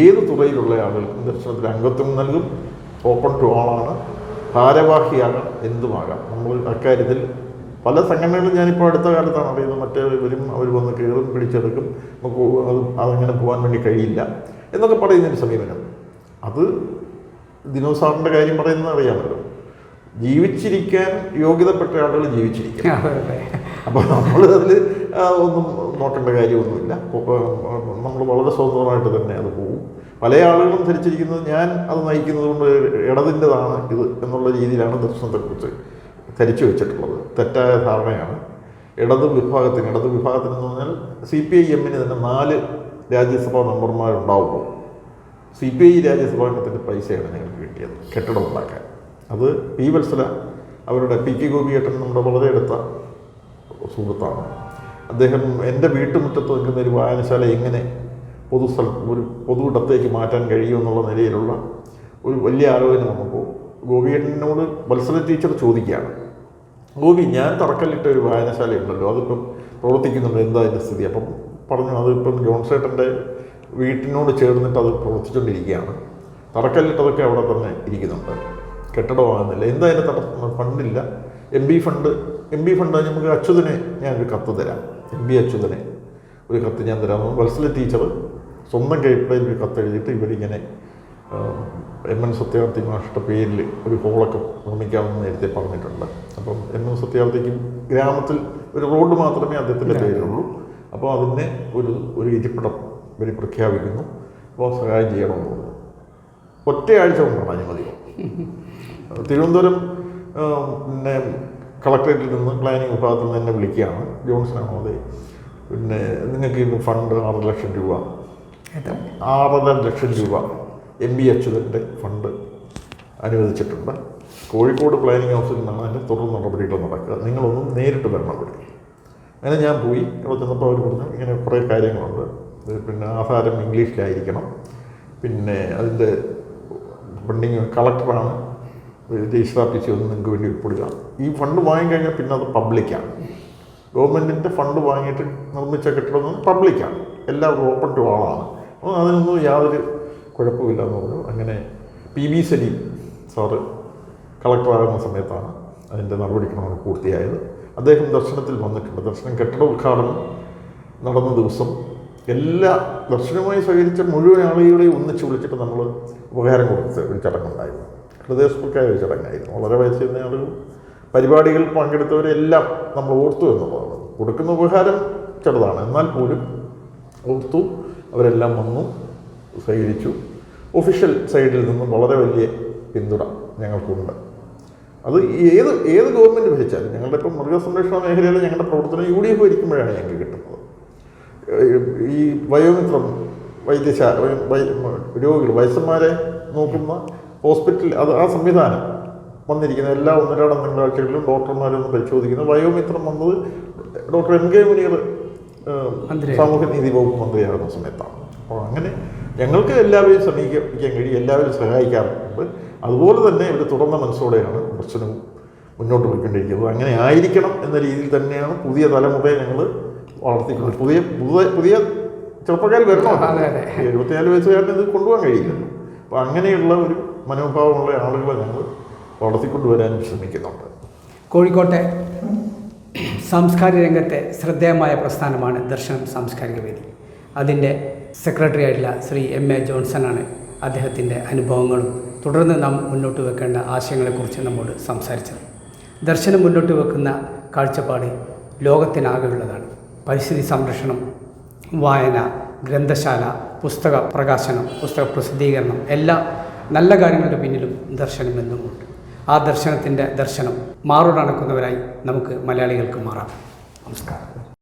ഏത് തുറയിലുള്ള ആളുകൾക്കും ദർശനത്തിൽ അംഗത്വം നൽകും. ഓപ്പൺ ടു ആളാണ്, ഭാരവാഹിയാകാം, എന്തുമാകാം. നമ്മൾ അക്കാര്യത്തിൽ പല സംഘടനകളും ഞാനിപ്പോൾ അടുത്ത കാലത്താണ് അറിയുന്നത്, മറ്റേവരും അവർ വന്ന് കയറും, പിടിച്ചെടുക്കും, നമുക്ക് അതങ്ങനെ പോകാൻ വേണ്ടി കഴിയില്ല എന്നൊക്കെ പറയുന്നൊരു സമീപനം. അത് ദിനോദ് സാറിൻ്റെ കാര്യം പറയുന്നത് അറിയാമല്ലോ. ജീവിച്ചിരിക്കാൻ യോഗ്യതപ്പെട്ട ആളുകൾ ജീവിച്ചിരിക്കും. അപ്പോൾ നമ്മൾ അതിൽ ഒന്നും നോക്കേണ്ട കാര്യമൊന്നുമില്ല. നമ്മൾ വളരെ സ്വതന്ത്രമായിട്ട് തന്നെ അത് പോകും. പല ആളുകളും ധരിച്ചിരിക്കുന്നത് ഞാൻ അത് നയിക്കുന്നത് കൊണ്ട് ഇടതിൻ്റെതാണ് ഇത് എന്നുള്ള രീതിയിലാണ് ദർശനത്തെക്കുറിച്ച് ധരിച്ചു വെച്ചിട്ടുള്ളത്. തെറ്റായ ധാരണയാണ്. ഇടത് വിഭാഗത്തിന് എന്ന് പറഞ്ഞാൽ CPIM-ന് തന്നെ 4 രാജ്യസഭാ മെമ്പർമാരുണ്ടാവുമ്പോൾ CPI രാജ്യസഭാ അംഗത്തിൻ്റെ പൈസയാണ് ഞങ്ങൾക്ക് കിട്ടിയത് കെട്ടിടം ഉണ്ടാക്കാൻ. അത് P. വത്സല, അവരുടെ PK ഗോപിയേട്ടൻ നമ്മുടെ വളരെ അടുത്ത സുഹൃത്താണ്. അദ്ദേഹം എൻ്റെ വീട്ടുമുറ്റത്ത് നിൽക്കുന്ന ഒരു വായനശാല എങ്ങനെ ഒരു പൊതു ഇടത്തേക്ക് മാറ്റാൻ കഴിയുമെന്നുള്ള നിലയിലുള്ള ഒരു വലിയ ആലോചന വന്നപ്പോൾ ഗോപിയേട്ടനോട് വത്സല ടീച്ചർ ചോദിക്കുകയാണ്, ഗോപി, ഞാൻ തറക്കല്ലിട്ട ഒരു വായനശാല ഉണ്ടല്ലോ, അതിപ്പം പ്രവർത്തിക്കുന്നുണ്ട്, എന്താ അതിൻ്റെ സ്ഥിതി? അപ്പം പറഞ്ഞു, അതിപ്പം ജോൺസേട്ടൻ്റെ വീട്ടിനോട് ചേർന്നിട്ട് അത് പ്രവർത്തിച്ചുകൊണ്ടിരിക്കുകയാണ്, തറക്കല്ലിട്ടതൊക്കെ അവിടെ തന്നെ ഇരിക്കുന്നുണ്ട്, കെട്ടിടമാകുന്നില്ല, എന്താ അതിൻ്റെ ഫണ്ടില്ല, MB ഫണ്ട് നമുക്ക് അച്യുതനെ ഞാനൊരു കത്ത് തരാം, MB അച്യുതനെ ഒരു കത്ത് ഞാൻ തരാമെന്ന് വത്സല ടീച്ചർ സ്വന്തം കൈപ്പിടയിൽ ഒരു കത്ത് എഴുതിയിട്ട് ഇവരിങ്ങനെ MN സത്യാർത്ഥി മാഷ്ട പേരിൽ ഒരു ഹോളൊക്കെ നിർമ്മിക്കാമെന്ന് നേരത്തെ പറഞ്ഞിട്ടുണ്ട്. അപ്പം MN സത്യാർത്ഥിക്കും ഗ്രാമത്തിൽ ഒരു റോഡ് മാത്രമേ അദ്ദേഹത്തിൻ്റെ പേരിലുള്ളൂ. അപ്പോൾ അതിനെ ഒരു ഇരിപ്പിടം ഇവർ പ്രഖ്യാപിക്കുന്നു. അപ്പോൾ സഹായം ചെയ്യണമെന്ന് പറഞ്ഞു. ഒറ്റയാഴ്ച കൊണ്ടാണ് അനുമതി. തിരുവനന്തപുരം പിന്നെ കളക്ടറേറ്റിൽ നിന്ന് പ്ലാനിംഗ് വിഭാഗത്തിൽ നിന്ന് എന്നെ വിളിക്കുകയാണ്, ജോൺസണാണോ അതെ, പിന്നെ നിങ്ങൾക്ക് ഇന്ന് ഫണ്ട് 6 ലക്ഷം രൂപ 6.5 ലക്ഷം രൂപ MB അച്യുതൻ്റെ ഫണ്ട് അനുവദിച്ചിട്ടുണ്ട്. കോഴിക്കോട് പ്ലാനിംഗ് ഹൗസിൽ നിന്നാണ് അതിൻ്റെ തുടർ നടപടികൾ നടക്കുക, നിങ്ങളൊന്നും നേരിട്ട് വരണം ഇവിടെ. അങ്ങനെ ഞാൻ പോയി. അവിടെ ചെന്നപ്പോൾ അവർ പറഞ്ഞു ഇങ്ങനെ കുറേ കാര്യങ്ങളുണ്ട്, പിന്നെ ആധാരം ഇംഗ്ലീഷിലായിരിക്കണം, പിന്നെ അതിൻ്റെ ഫണ്ടിങ് കളക്ടറാണ് രജിസ്റ്റർ ഓഫീസിൽ ഒന്ന് നിങ്ങൾക്ക് വേണ്ടി ഉൾപ്പെടുക. ഈ ഫണ്ട് വാങ്ങിക്കഴിഞ്ഞാൽ പിന്നെ അത് പബ്ലിക്കാണ്. ഗവൺമെൻറ്റിൻ്റെ ഫണ്ട് വാങ്ങിയിട്ട് നിർമ്മിച്ച കെട്ടിടം പബ്ലിക്കാണ്, എല്ലാം ഓപ്പൺ ടു ആളാണ്. അപ്പോൾ അതിനൊന്നും യാതൊരു കുഴപ്പമില്ല എന്ന് പറഞ്ഞു. അങ്ങനെ PB സലീം സാറ് കളക്ടറാകുന്ന സമയത്താണ് അതിൻ്റെ നടപടിക്രമങ്ങൾ പൂർത്തിയായത്. അദ്ദേഹം ദർശനത്തിൽ വന്നിട്ടുണ്ട്. ദർശനം കെട്ടിട ഉദ്ഘാടനം നടന്ന ദിവസം എല്ലാ ദർശനവുമായി സഹകരിച്ച മുഴുവൻ ആളുകളെയും ഒന്നിച്ച് വിളിച്ചിട്ട് നമ്മൾ ഉപഹാരം കൊടുത്ത ഒരു ചടങ്ങുണ്ടായിരുന്നു. ഹൃദയസ്പർക്കായ ഒരു ചടങ്ങായിരുന്നു. വളരെ വയസ്സുന്ന ആളുകൾ, പരിപാടികളിൽ പങ്കെടുത്തവരെല്ലാം നമ്മൾ ഓർത്തു എന്നുള്ളതാണ്. കൊടുക്കുന്ന ഉപഹാരം ചെറുതാണ്, എന്നാൽ പോലും ഓർത്തു. അവരെല്ലാം വന്നു, സഹകരിച്ചു. ഒഫീഷ്യൽ സൈഡിൽ നിന്നും വളരെ വലിയ പിന്തുണ ഞങ്ങൾക്കുണ്ട്. അത് ഏത് ഗവൺമെൻറ് ഭരിച്ചാലും, ഞങ്ങളുടെ ഇപ്പം മൃഗസംരക്ഷണ മേഖലയിൽ ഞങ്ങളുടെ പ്രവർത്തനം UDF ഭരിക്കുമ്പോഴാണ് ഞങ്ങൾക്ക് കിട്ടുന്നത്. ഈ വയോമിത്രം രോഗികൾ, വയസ്സന്മാരെ നോക്കുന്ന ഹോസ്പിറ്റൽ, അത് ആ സംവിധാനം വന്നിരിക്കുന്ന എല്ലാ 1-2 തിങ്കളാഴ്ചകളിലും ഡോക്ടർമാരൊന്നും പരിശോധിക്കുന്നത്. വയോമിത്രം വന്നത് ഡോക്ടർ MK മുനീർ സാമൂഹ്യനീതി വകുപ്പ് മന്ത്രിയാകുന്ന സമയത്താണ്. അപ്പോൾ അങ്ങനെ ഞങ്ങൾക്ക് എല്ലാവരെയും സമീപിക്കാൻ കഴിയും, എല്ലാവരും സഹായിക്കാറുണ്ട്. അതുപോലെ തന്നെ ഒരു തുറന്ന മനസ്സോടെയാണ് ദർശനം മുന്നോട്ട് പോയിക്കൊണ്ടിരിക്കുന്നത്. അങ്ങനെ ആയിരിക്കണം എന്ന രീതിയിൽ തന്നെയാണ് പുതിയ തലമുറയെ ഞങ്ങൾ വളർത്തിക്കുന്നത്. പുതിയ ചെറുപ്പക്കാർ വരണം. 74 വയസ്സുകാരന് ഇത് കൊണ്ടുപോകാൻ കഴിയില്ലല്ലോ. അപ്പോൾ അങ്ങനെയുള്ള ഒരു മനോഭാവമുള്ള ആളുകളെ ഞങ്ങൾ വളർത്തിക്കൊണ്ടുവരാൻ ശ്രമിക്കുന്നുണ്ട്. കോഴിക്കോട്ടെ സാംസ്കാരിക രംഗത്തെ ശ്രദ്ധേയമായ പ്രസ്ഥാനമാണ് ദർശനം സാംസ്കാരിക വേദി. അതിൻ്റെ സെക്രട്ടറി ആയിട്ടുള്ള ശ്രീ MA ജോൺസണാണ് അദ്ദേഹത്തിൻ്റെ അനുഭവങ്ങളും തുടർന്ന് നാം മുന്നോട്ട് വെക്കേണ്ട ആശയങ്ങളെക്കുറിച്ച് നമ്മോട് സംസാരിച്ചത്. ദർശനം മുന്നോട്ട് വെക്കുന്ന കാഴ്ചപ്പാട് ലോകത്തിനാകെയുള്ളതാണ്. പരിസ്ഥിതി സംരക്ഷണം, വായന, ഗ്രന്ഥശാല, പുസ്തക പ്രകാശനം, പുസ്തക പ്രസിദ്ധീകരണം, എല്ലാ നല്ല കാര്യങ്ങളുടെ പിന്നിലും ദർശനം എന്നുമുണ്ട്. ആ ദർശനം മാറോടണക്കുന്നവരായി നമുക്ക് മലയാളികൾക്ക് മാറാം. നമസ്കാരം.